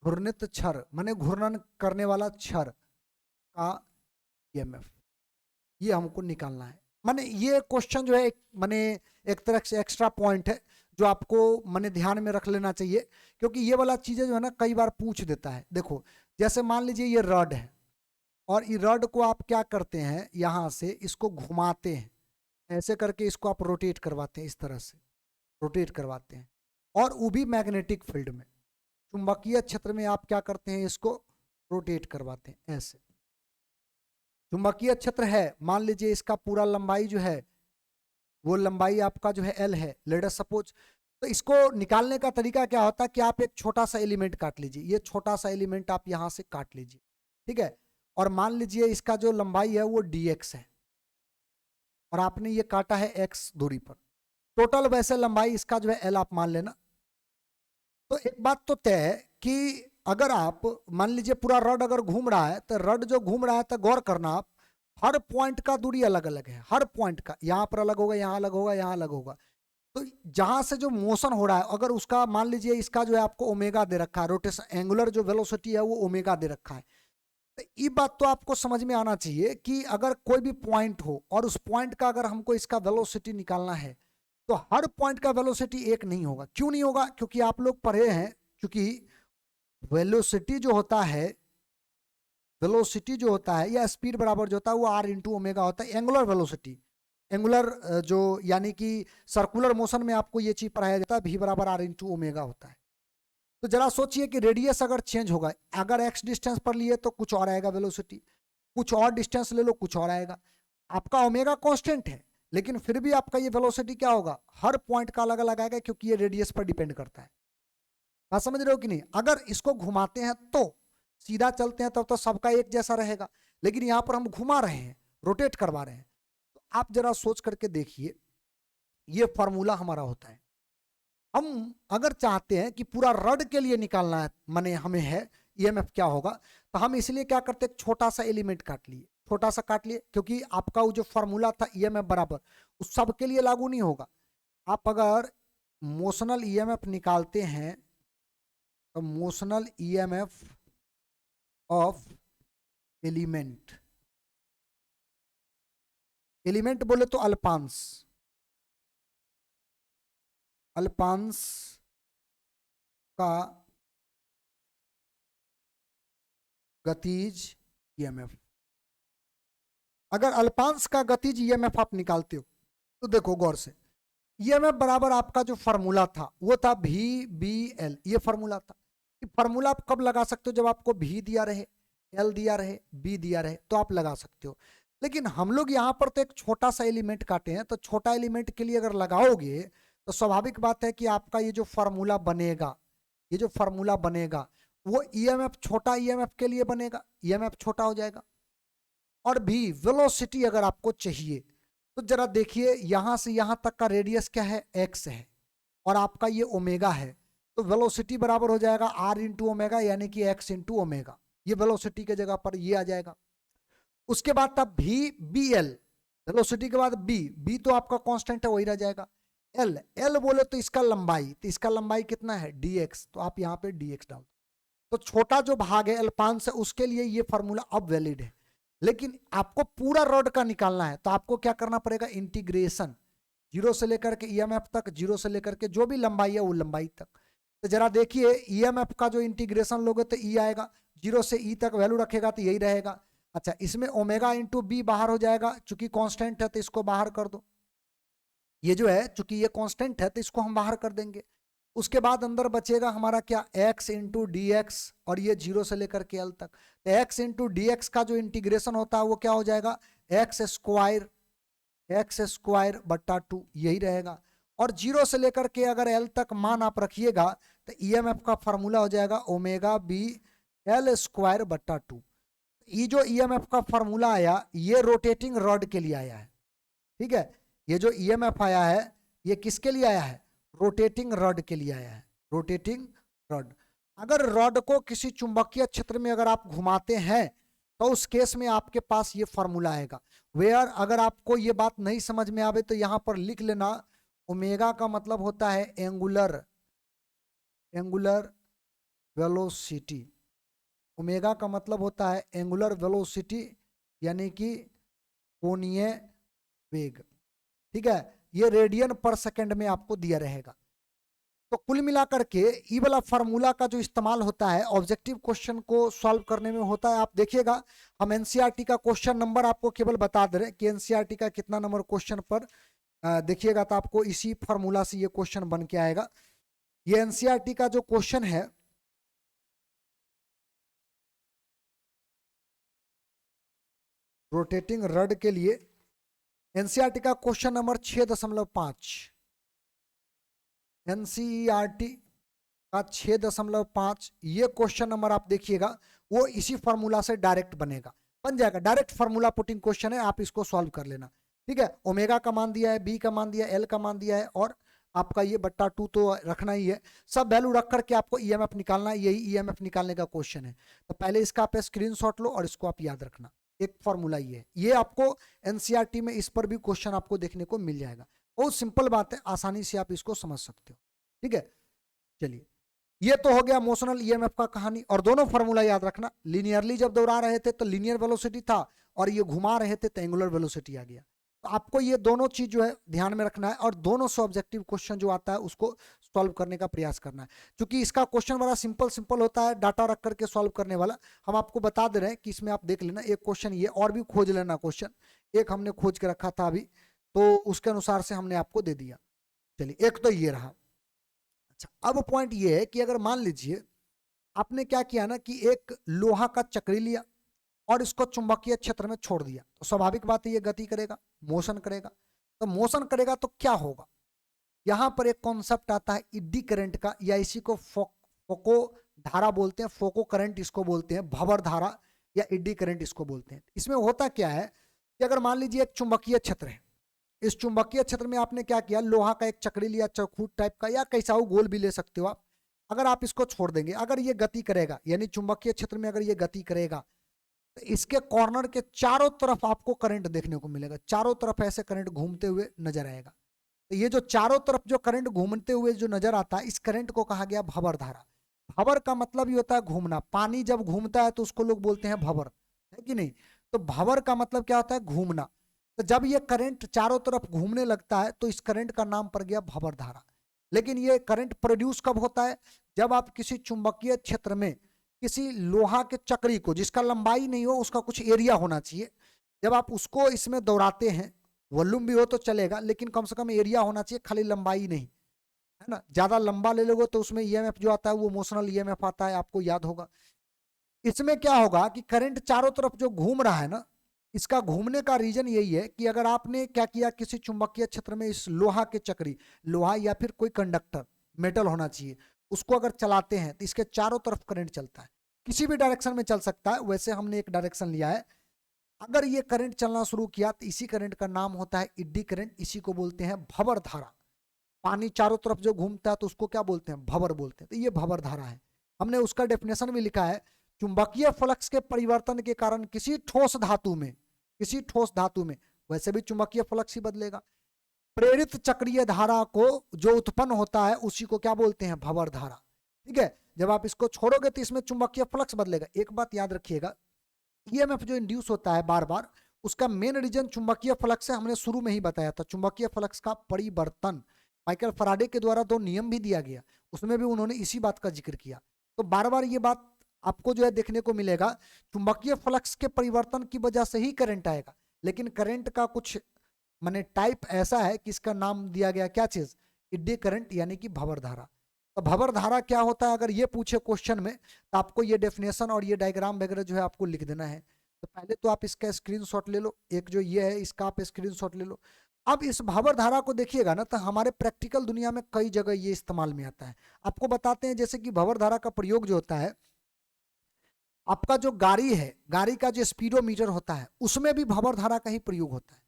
घूर्णित क्षर माने घूर्णन करने वाला क्षर का ईएमएफ, ये हमको निकालना है। माने ये क्वेश्चन जो है माने एक तरह से एक्स्ट्रा पॉइंट है जो आपको माने ध्यान में रख लेना चाहिए, क्योंकि ये वाला चीजें जो है ना कई बार पूछ देता है। देखो जैसे मान लीजिए ये रॉड है और ये रॉड को आप क्या करते हैं, यहां से इसको घुमाते हैं, ऐसे करके इसको आप रोटेट करवाते हैं, इस तरह से रोटेट करवाते हैं, और वो भी मैग्नेटिक फील्ड में, चुंबकीय क्षेत्र में आप क्या करते हैं, इसको रोटेट करवाते हैं ऐसे। चुंबकीय क्षेत्र है, मान लीजिए इसका पूरा लंबाई जो है वो लंबाई आपका जो है L है, लेट अस सपोज। तो इसको निकालने का तरीका क्या होता है कि आप एक छोटा सा एलिमेंट काट लीजिए, ये छोटा सा एलिमेंट आप यहां से काट लीजिए, ठीक है, और मान लीजिए इसका जो लंबाई है वो dx है और आपने ये काटा है x दूरी पर। टोटल वैसे लंबाई इसका जो है L आप मान लेना। तो एक बात तो तय है कि अगर आप मान लीजिए पूरा रड अगर घूम रहा है, तो रड जो घूम रहा है तो गौर करना आप, हर पॉइंट का दूरी अलग अलग है, हर पॉइंट का, यहां पर अलग होगा, यहां अलग होगा, यहां अलग होगा। तो जहां से जो मोशन हो रहा है, अगर उसका मान लीजिए इसका जो है आपको ओमेगा दे रखा है, रोटेशन एंगुलर जो वेलोसिटी है वो ओमेगा दे रखा है, तो ये बात तो आपको समझ में आना चाहिए कि अगर कोई भी पॉइंट हो और उस पॉइंट का अगर हमको इसका वेलोसिटी निकालना है, तो हर पॉइंट का वेलोसिटी एक नहीं होगा। क्यों नहीं होगा? क्योंकि आप लोग पढ़े हैं, क्योंकि वेलोसिटी जो होता है या स्पीड बराबर जो होता है वो r इंटू ओमेगा होता है। एंगुलर वेलोसिटी, एंगुलर जो यानी कि सर्कुलर मोशन में आपको ये चीज पढ़ाया जाता है, v बराबर r इंटू ओमेगा होता है। तो जरा सोचिए कि रेडियस अगर चेंज होगा, अगर x डिस्टेंस पर लिए तो कुछ और आएगा वेलोसिटी, कुछ और डिस्टेंस ले लो कुछ और आएगा। आपका ओमेगा कांस्टेंट है, लेकिन फिर भी आपका ये वेलोसिटी क्या होगा, हर पॉइंट का अलग अलग आएगा, क्योंकि ये रेडियस पर डिपेंड करता है। बात समझ रहे हो कि नहीं? अगर इसको घुमाते हैं तो सीधा चलते हैं तब तो सबका एक जैसा रहेगा, लेकिन यहां पर हम घुमा रहे हैं, रोटेट करवा रहे हैं। तो आप जरा सोच करके देखिए, ये फॉर्मूला हमारा होता है। हम अगर चाहते हैं कि पूरा रड के लिए निकालना है, माने हमें है ईएमएफ क्या होगा, तो हम इसलिए क्या करते हैं, छोटा सा एलिमेंट काट लिए, छोटा सा काट लिए, क्योंकि आपका वो जो फॉर्मूला था ईएमएफ बराबर, उस सब के लिए लागू नहीं होगा। आप अगर मोशनल ईएमएफ निकालते हैं तो मोशनल ईएमएफ ऑफ एलिमेंट बोले तो अल्पांश का गतिज ईएमएफ। अगर अल्पांश का गतिज ईएमएफ आप निकालते हो तो देखो गौर से, ईएमएफ बराबर आपका जो फार्मूला था वो था VBL, ये फार्मूला था। फार्मूला आप कब लगा सकते हो, जब आपको V दिया रहे, L दिया रहे, B दिया रहे, तो आप लगा सकते हो। लेकिन हम लोग यहाँ पर तो एक छोटा सा एलिमेंट काटे हैं, तो छोटा एलिमेंट के लिए अगर लगाओगे तो स्वाभाविक बात है कि आपका ये जो फार्मूला बनेगा, वो ईएमएफ छोटा ईएमएफ के लिए बनेगा, ईएमएफ छोटा हो जाएगा। और भी वेलोसिटी अगर आपको चाहिए तो जरा देखिए, यहां से यहां तक का रेडियस क्या है, x है, और आपका ये ओमेगा है, तो वेलोसिटी बराबर हो जाएगा r इंटू ओमेगा, यानी कि x इंटू ओमेगा। ये वेलोसिटी के जगह पर ये आ जाएगा। उसके बाद था VBL, वेलोसिटी के बाद b तो आपका कांस्टेंट है, वही रह जाएगा। L बोले तो इसका लंबाई कितना है, dx, तो आप यहाँ पे dx डाल। तो छोटा जो भाग है अल्पांश से, उसके लिए ये फॉर्मूला अब वैलिड है। लेकिन आपको पूरा रॉड का निकालना है तो आपको क्या करना पड़ेगा, इंटीग्रेशन, जीरो से लेकर के ईएमएफ तक, जीरो से लेकर के जो भी लंबाई है वो लंबाई तक। तो जरा देखिए ईएमएफ का जो इंटीग्रेशन लोगे तो ई आएगा, जीरो से ई तक वैल्यू रखेगा तो यही रहेगा। अच्छा, इसमें ओमेगा इंटू बी बाहर हो जाएगा, चूंकि कांस्टेंट है तो इसको बाहर कर दो, ये जो है चूंकि ये कांस्टेंट है तो इसको हम बाहर कर देंगे। उसके बाद अंदर बचेगा हमारा क्या, x इंटू डी एक्स, और ये जीरो से लेकर के एल तक। तो x इंटू डी एक्स का जो इंटीग्रेशन होता है वो क्या हो जाएगा, एक्स स्क्वायर बट्टा 2, यही रहेगा। और जीरो से लेकर के अगर एल तक मान आप रखिएगा तो ईएमएफ का फॉर्मूला हो जाएगा ओमेगा बी एल स्क्वायर बट्टा 2। ये जो ईएमएफ का फॉर्मूला आया ये रोटेटिंग रॉड के लिए आया है, ठीक है। ये जो ईएमएफ आया है ये किसके लिए आया है, रोटेटिंग रॉड के लिए आया है, रोटेटिंग रॉड। अगर रॉड को किसी चुंबकीय क्षेत्र में अगर आप घुमाते हैं तो उस केस में आपके पास ये फॉर्मूला आएगा। वेयर अगर आपको ये बात नहीं समझ में आवे तो यहां पर लिख लेना, ओमेगा का मतलब होता है एंगुलर वेलोसिटी, ओमेगा का मतलब होता है एंगुलर वेलोसिटी यानी कि कोणीय वेग, ठीक है। ये रेडियन पर सेकंड में आपको दिया रहेगा। तो कुल मिलाकर के ई वाला फार्मूला का जो इस्तेमाल होता है ऑब्जेक्टिव क्वेश्चन को सॉल्व करने में होता है। आप देखिएगा हम एनसीईआरटी का क्वेश्चन नंबर आपको केवल बता दे रहे हैं कि एनसीईआरटी का कितना नंबर क्वेश्चन पर देखिएगा तो आपको इसी फार्मूला से ये क्वेश्चन बन के आएगा। ये एनसीईआरटी का जो क्वेश्चन है रोटेटिंग रड के लिए, एनसीईआरटी का क्वेश्चन नंबर 6.5, एनसीईआरटी का 6.5, ये क्वेश्चन नंबर आप देखिएगा वो इसी फार्मूला से डायरेक्ट बनेगा, बन जाएगा, डायरेक्ट फार्मूला पुटिंग क्वेश्चन है, आप इसको सॉल्व कर लेना, ठीक है। ओमेगा का मान दिया है, बी का मान दिया है, एल का मान दिया है और आपका ये बट्टा 2 तो रखना ही है। सब वैल्यू रख करके आपको ईएमएफ निकालना है, यही ईएमएफ निकालने का क्वेश्चन है। तो पहले इसका आप स्क्रीनशॉट लो और इसको आप याद रखना, एक फॉर्मूला ये है, ये आपको एनसीईआरटी में इस पर भी क्वेश्चन आपको देखने को मिल जाएगा। बहुत सिंपल बात है, आसानी से आप इसको समझ सकते हो, ठीक है। चलिए ये तो हो गया मोशनल ईएमएफ का कहानी। और दोनों फार्मूला याद रखना, लीनियरली जब दौड़ा रहे थे तो लीनियर वेलोसिटी था और ये घुमा रहे थे तो एंगुलर वेलोसिटी आ गया। तो आपको ये दोनों चीज जो है ध्यान में रखना है और दोनों से ऑब्जेक्टिव क्वेश्चन जो आता है उसको सॉल्व करने का प्रयास करना है। क्योंकि इसका क्वेश्चन बड़ा सिंपल होता है, डाटा रख करके सॉल्व करने वाला। हम आपको बता दे रहे हैं कि इसमें आप देख लेना, एक क्वेश्चन ये और भी खोज लेना, क्वेश्चन एक हमने खोज के रखा था अभी तो उसके अनुसार से हमने आपको दे दिया। चलिए एक तो ये रहा। अच्छा, अब पॉइंट ये है कि अगर मान लीजिए आपने क्या किया ना कि एक लोहा का चक्री लिया और इसको चुंबकीय क्षेत्र में छोड़ दिया, तो स्वाभाविक बात है ये गति करेगा, मोशन करेगा। तो मोशन करेगा तो क्या होगा, यहां पर एक कॉन्सेप्ट आता है इड्डी करंट का, या इसी को फोको धारा बोलते हैं, फोको करंट इसको बोलते हैं, भंवर धारा या इड्डी करंट इसको बोलते हैं। इसमें होता क्या है कि अगर मान लीजिए एक चुंबकीय क्षेत्र है, इस चुंबकीय क्षेत्र में आपने क्या किया, लोहा का एक चक्री लिया, चौखूट टाइप का या कैसा हो, गोल भी ले सकते हो आप। अगर आप इसको छोड़ देंगे, अगर ये गति करेगा, यानी चुंबकीय क्षेत्र में अगर ये गति करेगा तो इसके कॉर्नर के चारों तरफ आपको करंट देखने को मिलेगा, चारों तरफ ऐसे करंट घूमते हुए नजर आएगा। तो ये जो चारों तरफ जो करंट घूमते हुए जो नजर आता है, इस करंट को कहा गया भंवर धारा। भंवर का मतलब ये होता है घूमना, पानी जब घूमता है तो उसको लोग बोलते हैं भंवर, है कि नहीं। तो भंवर का मतलब क्या होता है, घूमना। तो जब ये करंट चारों तरफ घूमने लगता है तो इस करंट का नाम पड़ गया भंवर धारा। लेकिन ये करंट प्रोड्यूस कब होता है, जब आप किसी चुंबकीय क्षेत्र में किसी लोहा के चक्री को, जिसका लंबाई नहीं हो, उसका कुछ एरिया होना चाहिए, जब आप उसको इसमें दौड़ाते हैं, वॉल्यूम भी हो तो चलेगा लेकिन कम से कम एरिया होना चाहिए, खाली लंबाई नहीं, है ना। ज्यादा लंबा ले लोगे तो उसमें ईएमएफ जो आता है वो मोशनल ईएमएफ आता है, आपको याद होगा। इसमें क्या होगा कि करंट चारों तरफ जो घूम रहा है ना, इसका घूमने का रीजन यही है कि अगर आपने क्या किया, किसी चुंबकीय क्षेत्र में इस लोहा के चक्री, लोहा या फिर कोई कंडक्टर मेटल होना चाहिए, उसको अगर चलाते हैं तो इसके चारों तरफ करंट चलता है, किसी भी डायरेक्शन में चल सकता है। वैसे हमने एक डायरेक्शन लिया है, अगर ये करंट चलना शुरू किया तो इसी करंट का नाम होता है इड्डी करंट, इसी को बोलते हैं भंवर धारा। पानी चारों तरफ जो घूमता है तो उसको क्या बोलते हैं, भंवर बोलते हैं। तो ये भंवर धारा है, हमने उसका डेफिनेशन भी लिखा है, चुंबकीय फ्लक्स के परिवर्तन के कारण किसी ठोस धातु में, किसी ठोस धातु में, वैसे भी चुंबकीय फ्लक्स ही बदलेगा, प्रेरित चक्रीय धारा को जो उत्पन्न होता है उसी को क्या बोलते हैं, भंवर धारा। ठीक है, जब आप इसको छोड़ोगे तो इसमें चुंबकीय फ्लक्स बदलेगा। एक बात याद रखिएगा, ईएमएफ जो इंड्यूस होता है बार बार, उसका मेन रीजन चुंबकीय फ्लक्स है। हमने शुरू में ही बताया था, चुंबकीय फ्लक्स का परिवर्तन। माइकल फराडे के द्वारा 2 नियम भी दिया गया, उसमें भी उन्होंने इसी बात का जिक्र किया। तो बार बार ये बात आपको जो है देखने को मिलेगा, चुंबकीय फ्लक्स के परिवर्तन की वजह से ही करंट आएगा। लेकिन करंट का कुछ माने टाइप ऐसा है कि इसका नाम दिया गया क्या चीज, इड्डी करंट, यानी कि भंवर धारा। तो भंवर धारा क्या होता है, अगर ये पूछे क्वेश्चन में तो आपको ये डेफिनेशन और ये डायग्राम वगैरह जो है आपको लिख देना है। तो पहले तो आप इसका स्क्रीनशॉट ले लो, एक जो ये है इसका आप स्क्रीनशॉट ले लो। अब इस भंवर धारा को देखिएगा ना, तो हमारे प्रैक्टिकल दुनिया में कई जगह ये इस्तेमाल में आता है। आपको बताते हैं, जैसे कि भंवर धारा का प्रयोग जो होता है, आपका जो गाड़ी है, गाड़ी का जो स्पीडोमीटर होता है, उसमें भी भंवर धारा का ही प्रयोग होता है।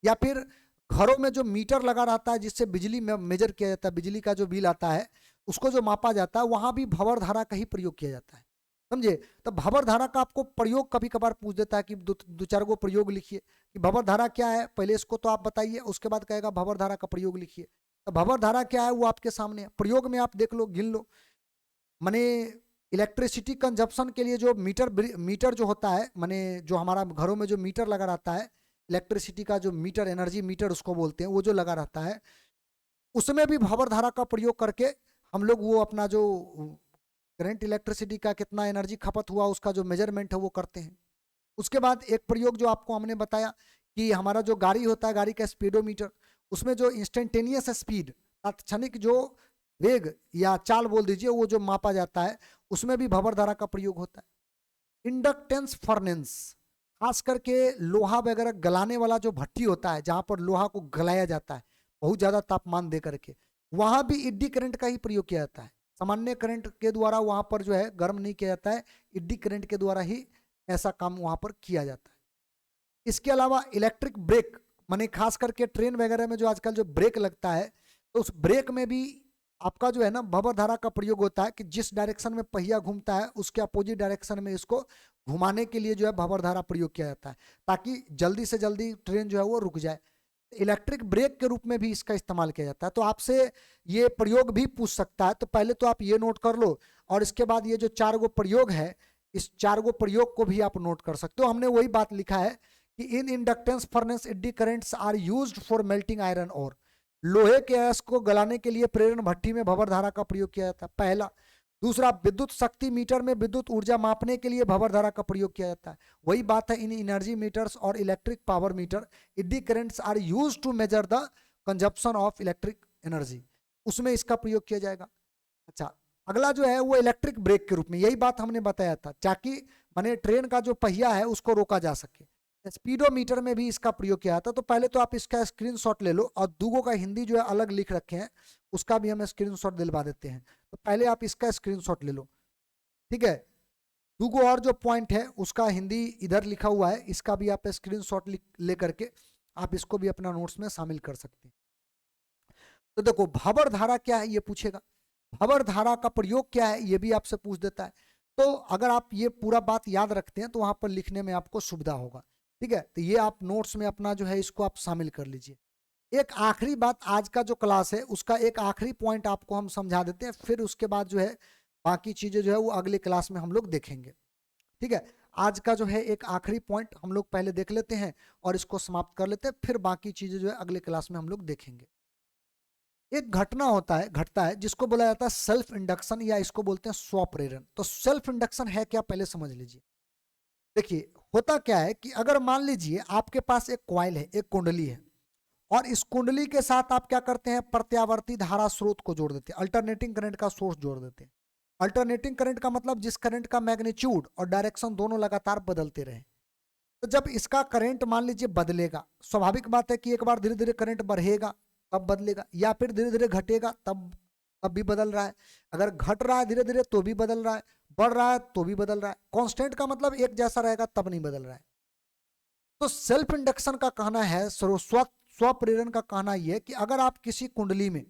या फिर घरों में जो मीटर लगा रहता है, जिससे बिजली में मेजर किया जाता है, बिजली का जो बिल आता है उसको जो मापा जाता है, वहां भी भंवर धारा का ही प्रयोग किया जाता है। समझे? तो भंवर धारा का आपको प्रयोग कभी कभार पूछ देता है कि दो चार गो प्रयोग लिखिए, कि भंवर धारा क्या है, पहले इसको तो आप बताइए, उसके बाद कहेगा भंवर धारा का प्रयोग लिखिए। तो भंवर धारा क्या है वो आपके सामने है, प्रयोग में आप देख लो, गिन लो। माने इलेक्ट्रिसिटी कंजप्शन के लिए जो मीटर जो होता है, माने जो हमारा घरों में जो मीटर लगा रहता है, इलेक्ट्रिसिटी का जो मीटर, एनर्जी मीटर उसको बोलते हैं, वो जो लगा रहता है, उसमें भी भंवर धारा का प्रयोग करके हम लोग वो अपना जो करंट, इलेक्ट्रिसिटी का कितना एनर्जी खपत हुआ उसका जो मेजरमेंट है वो करते हैं। उसके बाद एक प्रयोग जो आपको हमने बताया कि हमारा जो गाड़ी होता है, गाड़ी का स्पीडोमीटर, उसमें जो इंस्टेंटेनियस स्पीड, तात्क्षणिक जो वेग या चाल बोल दीजिए, वो जो मापा जाता है, उसमें भी भंवर धारा का प्रयोग होता है। इंडक्टेंस फर्नेंस, खास करके लोहा वगैरह गलाने वाला जो भट्टी होता है, जहां पर लोहा को गलाया जाता है बहुत ज्यादा तापमान दे करके, वहां भी इड्डी करंट का ही प्रयोग किया जाता है। सामान्य करंट के द्वारा वहां पर जो है गर्म नहीं किया जाता है, इड्डी करंट के द्वारा ही ऐसा काम वहां पर किया जाता है। इसके अलावा इलेक्ट्रिक ब्रेक, माने खास करके ट्रेन वगैरह में जो आजकल जो ब्रेक लगता है, तो उस ब्रेक में भी आपका जो है ना भंवर धारा का प्रयोग होता है, कि जिस डायरेक्शन में पहिया घूमता है उसके अपोजिट डायरेक्शन में इसको घुमाने के लिए जो है भंवर धारा प्रयोग किया जाता है, ताकि जल्दी से जल्दी ट्रेन जो है वो रुक जाए। इलेक्ट्रिक ब्रेक के रूप में भी इसका इस्तेमाल किया जाता है। तो आपसे ये प्रयोग भी पूछ सकता है, तो पहले तो आप ये नोट कर लो, और इसके बाद ये जो 4 गो प्रयोग है, इस 4 गो प्रयोग को भी आप नोट कर सकते हो। हमने वही बात लिखा है कि in inductance furnace eddy currents are used for melting iron और, लोहे के अयस्क को गलाने के लिए प्रेरण भट्टी में भंवर धारा का प्रयोग किया जाता है, पहला। दूसरा, विद्युत शक्ति मीटर में विद्युत ऊर्जा मापने के लिए भंवर धारा का प्रयोग किया जाता है। वही बात है इन एनर्जी मीटर्स और electric power meter, eddy currents are used to measure the consumption of electric energy, उसमें इसका प्रयोग किया जाएगा। अच्छा, अगला जो है वो इलेक्ट्रिक ब्रेक के रूप में, यही बात हमने बताया था, ताकि माने ट्रेन का जो पहिया है उसको रोका जा सके। स्पीडोमीटर में भी इसका प्रयोग किया था। तो पहले तो आप इसका स्क्रीनशॉट ले लो, और दूगों का हिंदी जो है अलग लिख रखे हैं, उसका भी हम स्क्रीनशॉट दिलवा देते हैं। तो पहले आप इसका स्क्रीनशॉट ले लो, ठीक है। दूगो और जो पॉइंट है उसका हिंदी इधर लिखा हुआ है, इसका भी आप स्क्रीनशॉट ले करके आप इसको भी अपना नोट्स में शामिल कर सकते हैं। तो देखो, भंवर धारा क्या है ये पूछेगा, भंवर धारा का प्रयोग क्या है ये भी आपसे पूछ देता है। तो अगर आप ये पूरा बात याद रखते हैं तो वहां पर लिखने में आपको सुविधा होगा, ठीक है। तो ये आप नोट्स में अपना जो है इसको आप शामिल कर लीजिए। एक आखिरी बात, आज का जो क्लास है उसका एक आखिरी पॉइंट आपको हम समझा देते हैं, फिर उसके बाद जो है बाकी चीजें जो है वो अगले क्लास में हम लोग देखेंगे, ठीक है। आज का जो है एक आखिरी पॉइंट हम लोग पहले देख लेते हैं और इसको समाप्त कर लेते हैं, फिर बाकी चीजें जो है अगले क्लास में हम लोग देखेंगे। एक घटना घटता है जिसको बोला जाता है सेल्फ इंडक्शन, या इसको बोलते हैं स्वप्रेरण। तो सेल्फ इंडक्शन है क्या, पहले समझ लीजिए। देखिए, होता क्या है कि अगर मान लीजिए आपके पास एक कॉइल है, एक कुंडली है, और इस कुंडली के साथ आप क्या करते हैं, प्रत्यावर्ती धारा स्रोत को जोड़ देते हैं, अल्टरनेटिंग करंट का सोर्स जोड़ देते हैं। अल्टरनेटिंग करंट का मतलब जिस करंट का मैग्नीट्यूड और डायरेक्शन दोनों लगातार बदलते रहे। तो जब इसका करंट मान लीजिए बदलेगा, स्वाभाविक बात है कि एक बार धीरे धीरे करंट बढ़ेगा तब बदलेगा, या फिर धीरे धीरे घटेगा तब भी बदल रहा है। अगर घट रहा है धीरे धीरे तो भी बदल रहा है, बढ़ रहा है तो भी बदल रहा है। कांस्टेंट का मतलब एक जैसा रहेगा तब नहीं बदल रहा है। तो सेल्फ इंडक्शन का कहना है, स्वप्रेरण का कहना यह कि अगर आप किसी कुंडली में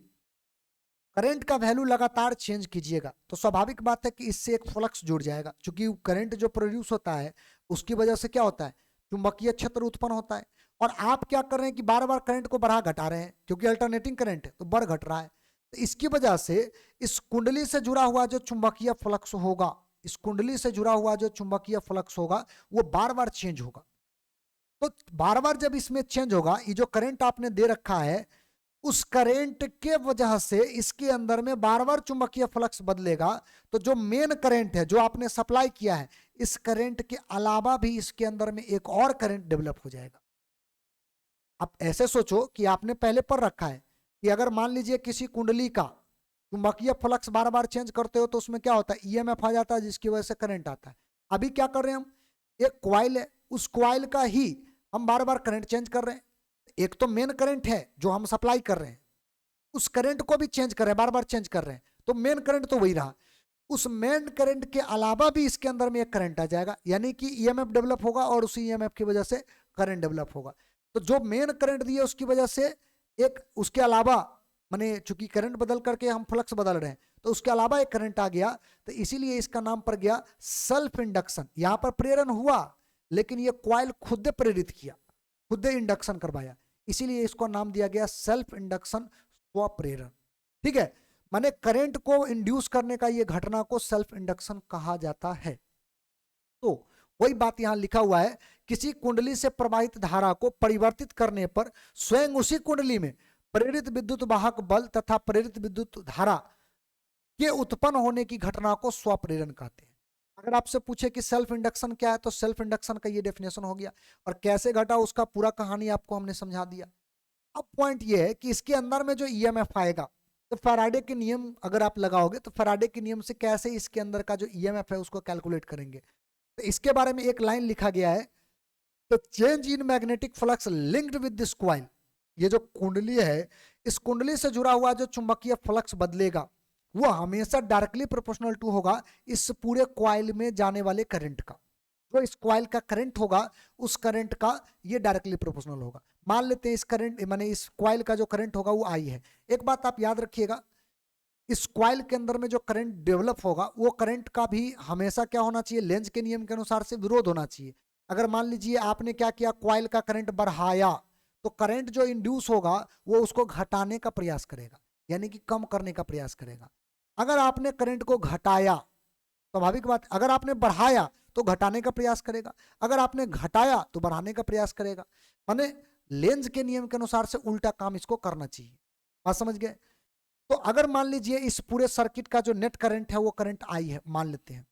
करंट का वैल्यू लगातार चेंज कीजिएगा तो स्वाभाविक बात है कि इससे एक फ्लक्स जुड़ जाएगा, क्योंकि करंट जो प्रोड्यूस होता है उसकी वजह से क्या होता है, चुंबकीय क्षेत्र उत्पन्न होता है। और आप क्या कर रहे हैं कि बार बार करंट को बढ़ा घटा रहे हैं, क्योंकि अल्टरनेटिंग करंट है तो बढ़ घट रहा है। तो इसकी वजह से इस कुंडली से जुड़ा हुआ जो चुंबकीय फ्लक्स होगा इस कुंडली से जुड़ा हुआ जो चुंबकीय फ्लक्स होगा वो बार बार चेंज होगा। तो बार बार जब इसमें चेंज होगा, ये जो करंट आपने दे रखा है उस करंट के वजह से इसके अंदर में बार बार चुंबकीय फ्लक्स बदलेगा। तो जो मेन करंट है जो आपने सप्लाई किया है, इस करंट के अलावा भी इसके अंदर में एक और करंट डेवलप हो जाएगा। आप ऐसे सोचो कि आपने पहले पढ़ रखा है कि अगर मान लीजिए किसी कुंडली का चुंबकीय फ्लक्स बार बार चेंज करते हो तो उसमें क्या होता है, ईएमएफ आ जाता है जिसकी वजह से करंट आता है। अभी क्या कर रहे हैं हम, एक कॉइल है, उस कॉइल का ही हम बार बार करंट चेंज कर रहे हैं। एक तो मेन करंट है जो हम सप्लाई कर रहे हैं, उस करंट को भी चेंज कर रहे हैं, बार बार चेंज कर रहे हैं, तो मेन करंट तो वही रहा। उस मेन करंट के अलावा भी इसके अंदर में एक करंट आ जाएगा, यानी कि ईएमएफ डेवलप होगा और उसी ईएमएफ की वजह से करंट डेवलप होगा। तो जो मेन करंट दिए उसकी वजह से एक उसके अलावा, माने चूंकि करंट बदल करके हम फ्लक्स बदल रहे हैं तो उसके अलावा एक करंट आ गया, तो इसीलिए इसका नाम पड़ गया सेल्फ इंडक्शन। यहां पर प्रेरण हुआ लेकिन ये कॉइल खुद प्रेरित किया, खुद इंडक्शन करवाया, इसीलिए इसको नाम दिया गया सेल्फ इंडक्शन, स्वप्रेरण। ठीक है, माने करंट को इंड्यूस करने का ये घटना को सेल्फ इंडक्शन कहा जाता है। तो वही बात यहां लिखा हुआ है, किसी कुंडली से प्रवाहित धारा को परिवर्तित करने पर स्वयं उसी कुंडली में प्रेरित विद्युत वाहक बल तथा प्रेरित विद्युत धारा के उत्पन्न होने की घटना को स्वप्रेरण कहते हैं। अगर आपसे पूछे कि सेल्फ इंडक्शन क्या है तो सेल्फ इंडक्शन का ये डेफिनेशन हो गया, और कैसे घटा उसका पूरा कहानी आपको हमने समझा दिया। अब पॉइंट ये है कि इसके अंदर में जो ईएमएफ आएगा, तो फैराडे के नियम अगर आप लगाओगे तो फैराडे के नियम से कैसे इसके अंदर का जो ईएमएफ है उसको कैलकुलेट करेंगे, तो इसके बारे में एक लाइन लिखा गया है, तो change in magnetic flux linked with this coil, ये जो कुंडली है इस कुंडली से जुड़ा हुआ जो चुंबकीय फ्लक्स बदलेगा वो हमेशा डायरेक्टली प्रोपोर्शनल टू होगा इस पूरे कॉइल में जाने वाले करंट का। जो इस कॉइल का करंट होगा उस करंट का ये डायरेक्टली प्रोपोर्शनल होगा। मान लेते हैं इस करंट माने इस कॉइल का जो करंट होगा वो आई है। एक बात आप याद रखिएगा, इस कॉइल के अंदर में जो करंट डेवलप होगा वो करंट का भी हमेशा क्या होना चाहिए, लेंज के नियम के अनुसार से विरोध होना चाहिए। अगर मान लीजिए आपने क्या किया, कॉइल का करंट बढ़ाया तो करंट जो इंड्यूस होगा वो उसको घटाने का प्रयास करेगा, यानी कि कम करने का प्रयास करेगा। अगर आपने करंट को घटाया, स्वाभाविक बात, अगर आपने बढ़ाया तो घटाने का प्रयास करेगा, अगर आपने घटाया तो बढ़ाने का प्रयास करेगा। माने लेंज के नियम के अनुसार से उल्टा काम इसको करना चाहिए। बात समझ गए? तो अगर मान लीजिए इस पूरे सर्किट का जो नेट करंट है वो करंट आई है मान लेते हैं,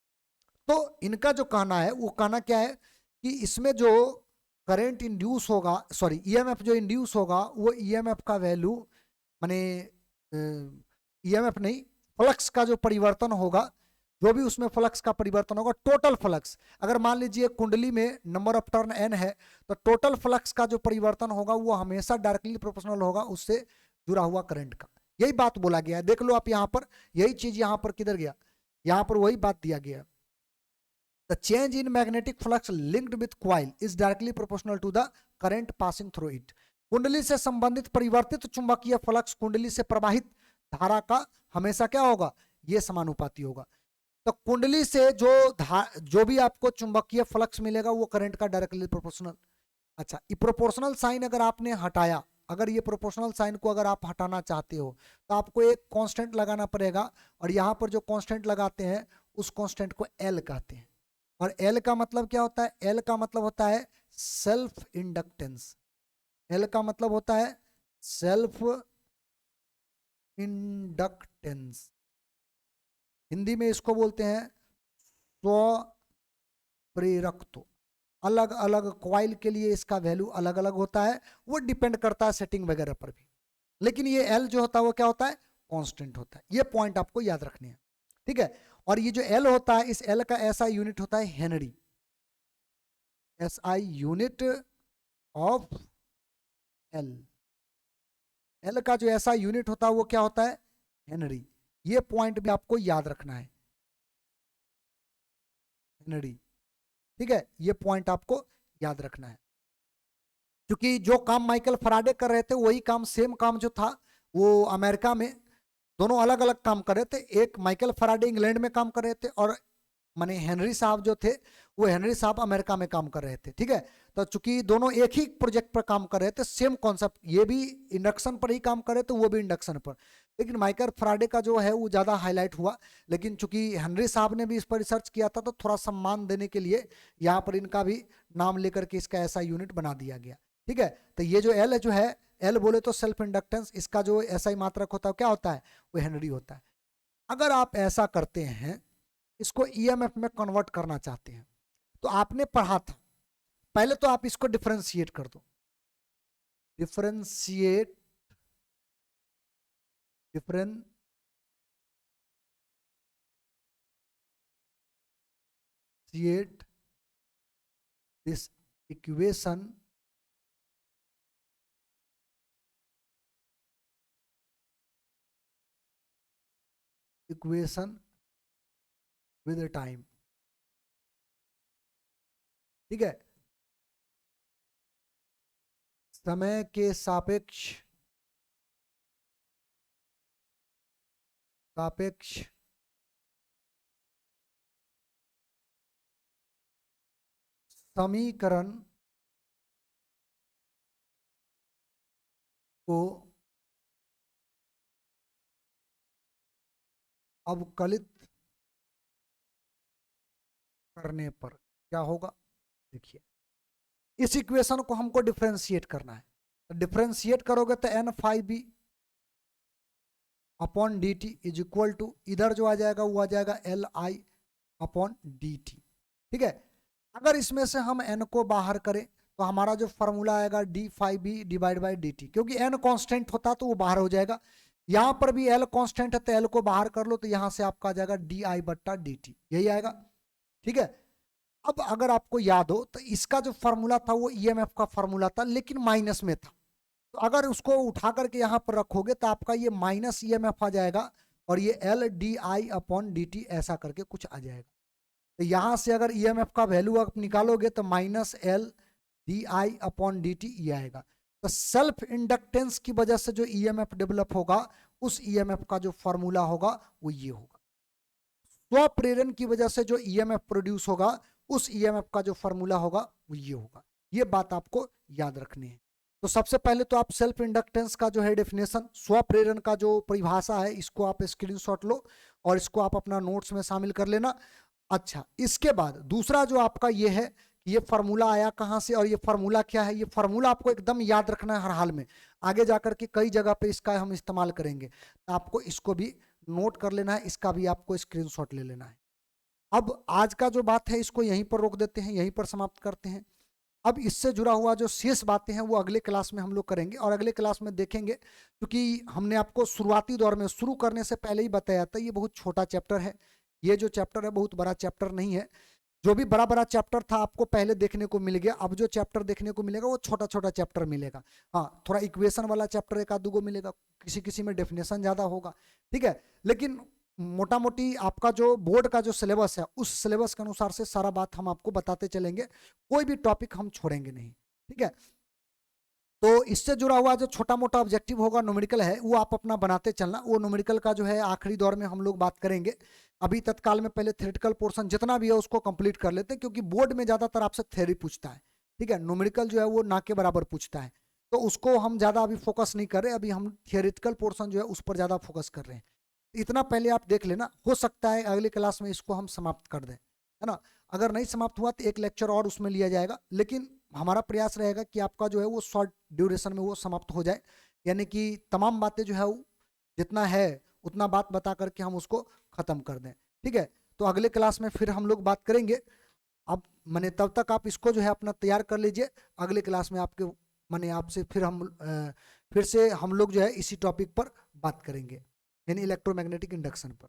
तो इनका जो कहना है वो कहना क्या है कि इसमें जो करंट इंड्यूस होगा, सॉरी ईएमएफ जो इंड्यूस होगा वो ईएमएफ का वैल्यू माने ईएमएफ नहीं, फ्लक्स का जो परिवर्तन होगा, जो भी उसमें फ्लक्स का परिवर्तन होगा, टोटल फ्लक्स, अगर मान लीजिए कुंडली में नंबर ऑफ टर्न n है तो टोटल फ्लक्स का जो परिवर्तन होगा वो हमेशा डायरेक्टली प्रोपोर्शनल होगा उससे जुड़ा हुआ करंट का। यही बात बोला गया है, देख लो आप यहाँ पर, यही चीज यहाँ पर किधर गया, यहाँ पर वही बात दिया गया। The change in magnetic flux linked with coil is directly proportional to the current passing through it. कुंडली से संबंधित परिवर्तित चुंबकीय फ्लक्स कुंडली से प्रवाहित धारा का हमेशा क्या होगा, ये समानुपाती होगा। तो कुंडली से जो भी आपको चुंबकीय फ्लक्स मिलेगा वो करंट का डायरेक्टली प्रोपोर्शनल। अच्छा, ये प्रोपोर्शनल साइन अगर आपने हटाया, अगर ये प्रोपोर्शनल साइन को अगर आप हटाना चाहते हो तो आपको एक कांस्टेंट लगाना पड़ेगा, और यहाँ पर जो कांस्टेंट लगाते हैं उस कांस्टेंट को एल कहते हैं। और एल का मतलब क्या होता है, एल का मतलब होता है सेल्फ इंडक्टेंस। एल का मतलब होता है सेल्फ इंडक्टेंस, हिंदी में इसको बोलते हैं स्व प्रेरकत्व। अलग अलग कॉइल के लिए इसका वैल्यू अलग अलग होता है, वो डिपेंड करता है सेटिंग वगैरह पर भी, लेकिन ये एल जो होता है वो क्या होता है, कांस्टेंट होता है। ये पॉइंट आपको याद रखने हैं, ठीक है। और ये जो एल होता है, इस एल का ऐसा यूनिट होता है Henry, SI unit of L. L का जो ऐसा यूनिट होता है वो क्या होता है, हेनरी। ये पॉइंट भी आपको याद रखना है, हेनरी, ठीक है, ये पॉइंट आपको याद रखना है। क्योंकि जो काम माइकल फैराडे कर रहे थे वही काम, सेम काम जो था वो अमेरिका में, दोनों अलग अलग काम कर रहे थे। एक माइकल फैराडे इंग्लैंड में काम कर रहे थे और माने हेनरी साहब जो थे वो हेनरी साहब अमेरिका में काम कर रहे थे, ठीक है। तो चूंकि दोनों एक ही प्रोजेक्ट पर काम कर रहे थे, सेम कॉन्सेप्ट, ये भी इंडक्शन पर ही काम कर रहे थे, वो भी इंडक्शन पर, लेकिन माइकल फैराडे का जो है वो ज़्यादा हाईलाइट हुआ। लेकिन चूंकि हेनरी साहब ने भी इस पर रिसर्च किया था, तो थोड़ा सम्मान देने के लिए यहाँ पर इनका भी नाम लेकर के इसका ऐसा यूनिट बना दिया गया, ठीक है। तो ये जो एल जो है, एल बोले तो सेल्फ इंडक्टेंस, इसका जो ऐसा ही मात्रक होता है क्या होता है, वो हेनरी होता है। अगर आप ऐसा करते हैं, इसको ईएमएफ में कन्वर्ट करना चाहते हैं, तो आपने पढ़ा था, पहले तो आप इसको डिफरेंशिएट कर दो, differentiate this equation with time, ठीक है। समय के सापेक्ष समीकरण को अवकलित करने पर क्या होगा, देखिए इस इक्वेशन को हमको डिफरेंशिएट करना है। तो डिफरेंशिएट करोगे तो N five B upon D T is equal to, इधर जो आ जाएगा वो आ जाएगा L I upon D T, ठीक है। अगर इसमें से हम एन को बाहर करें तो हमारा जो फॉर्मूला आएगा D five B divide by D T, क्योंकि एन कांस्टेंट होता तो वो बाहर हो जाएगा, यहां पर भी एल कांस्टेंट है तो एल को बाहर कर लो, तो यहां से आपका आ जाएगा डी आई बट्टा डी टी, यही आएगा, ठीक है। अब अगर आपको याद हो तो इसका जो फॉर्मूला था वो ईएमएफ का फॉर्मूला था, लेकिन माइनस में था, तो अगर उसको उठा करके यहां पर रखोगे तो आपका ये माइनस ईएमएफ आ जाएगा, और ये L D I upon D T ऐसा करके कुछ आ जाएगा। तो यहां से अगर ईएमएफ का वैल्यू आप निकालोगे तो minus L D I upon D T ये आएगा। तो सेल्फ इंडक्टेंस की वजह से जो ईएमएफ डेवलप होगा, उस ईएमएफ का जो फॉर्मूला होगा वो ये होगा। स्व प्रेरण की वजह से जो ईएमएफ प्रोड्यूस होगा, उस ईएमएफ का जो फॉर्मूला होगा वो ये होगा। ये बात आपको याद रखनी है। तो सबसे पहले तो आप सेल्फ इंडक्टेंस का जो है डेफिनेशन, स्व प्रेरण का जो परिभाषा है, इसको आप स्क्रीनशॉट लो और इसको आप अपना नोट्स में शामिल कर लेना। अच्छा, इसके बाद दूसरा जो आपका ये है, ये फार्मूला आया कहां से और ये फार्मूला क्या है, ये फार्मूला आपको एकदम याद रखना है हर हाल में, आगे जाकर के कई जगह पे इसका हम इस्तेमाल करेंगे, तो आपको इसको भी नोट कर लेना है, इसका भी आपको स्क्रीनशॉट ले लेना है। अब आज का जो बात है इसको यहीं पर रोक देते हैं, यहीं पर समाप्त करते हैं। अब इससे जुड़ा हुआ जो शेष बातें हैं वो अगले क्लास में हम लोग करेंगे, और अगले क्लास में देखेंगे, क्योंकि हमने आपको शुरुआती दौर में शुरू करने से पहले ही बताया था ये बहुत छोटा चैप्टर है, ये जो चैप्टर है बहुत बड़ा चैप्टर नहीं है। जो भी बड़ा बड़ा चैप्टर था आपको पहले देखने को मिल गया, अब जो चैप्टर देखने को मिलेगा वो छोटा छोटा चैप्टर मिलेगा। हाँ, थोड़ा इक्वेशन वाला चैप्टर एक आध दो मिलेगा, किसी किसी में डेफिनेशन ज़्यादा होगा, ठीक है। लेकिन मोटा मोटी आपका जो बोर्ड का जो सिलेबस है, उस सिलेबस के अनुसार से सारा बात हम आपको बताते चलेंगे, कोई भी टॉपिक हम छोड़ेंगे नहीं, ठीक है। तो इससे जुड़ा हुआ जो छोटा मोटा ऑब्जेक्टिव होगा, न्यूमेरिकल है, वो आप अपना बनाते चलना। वो न्यूमेरिकल का जो है आखिरी दौर में हम लोग बात करेंगे। अभी तत्काल में पहले थ्योरेटिकल पोर्शन जितना भी है उसको कंप्लीट कर लेते हैं, क्योंकि बोर्ड में ज्यादातर आपसे थ्योरी पूछता है, ठीक है। न्यूमेरिकल जो है वो ना के बराबर पूछता है, तो उसको हम ज्यादा अभी फोकस नहीं कर रहे, अभी हम थियोरेटिकल पोर्शन जो है उस पर ज्यादा फोकस कर रहे हैं। इतना पहले आप देख लेना, हो सकता है अगले क्लास में इसको हम समाप्त कर दें, है ना। अगर नहीं समाप्त हुआ तो एक लेक्चर और उसमें लिया जाएगा, लेकिन हमारा प्रयास रहेगा कि आपका जो है वो शॉर्ट ड्यूरेशन में वो समाप्त हो जाए, यानी कि तमाम बातें जो है वो जितना है उतना बात बता करके हम उसको खत्म कर दें, ठीक है। तो अगले क्लास में फिर हम लोग बात करेंगे। अब मैंने तब तक आप इसको जो है अपना तैयार कर लीजिए, अगले क्लास में आपके मैंने आपसे फिर से हम लोग जो है इसी टॉपिक पर बात करेंगे, यानी इलेक्ट्रोमैग्नेटिक इंडक्शन पर।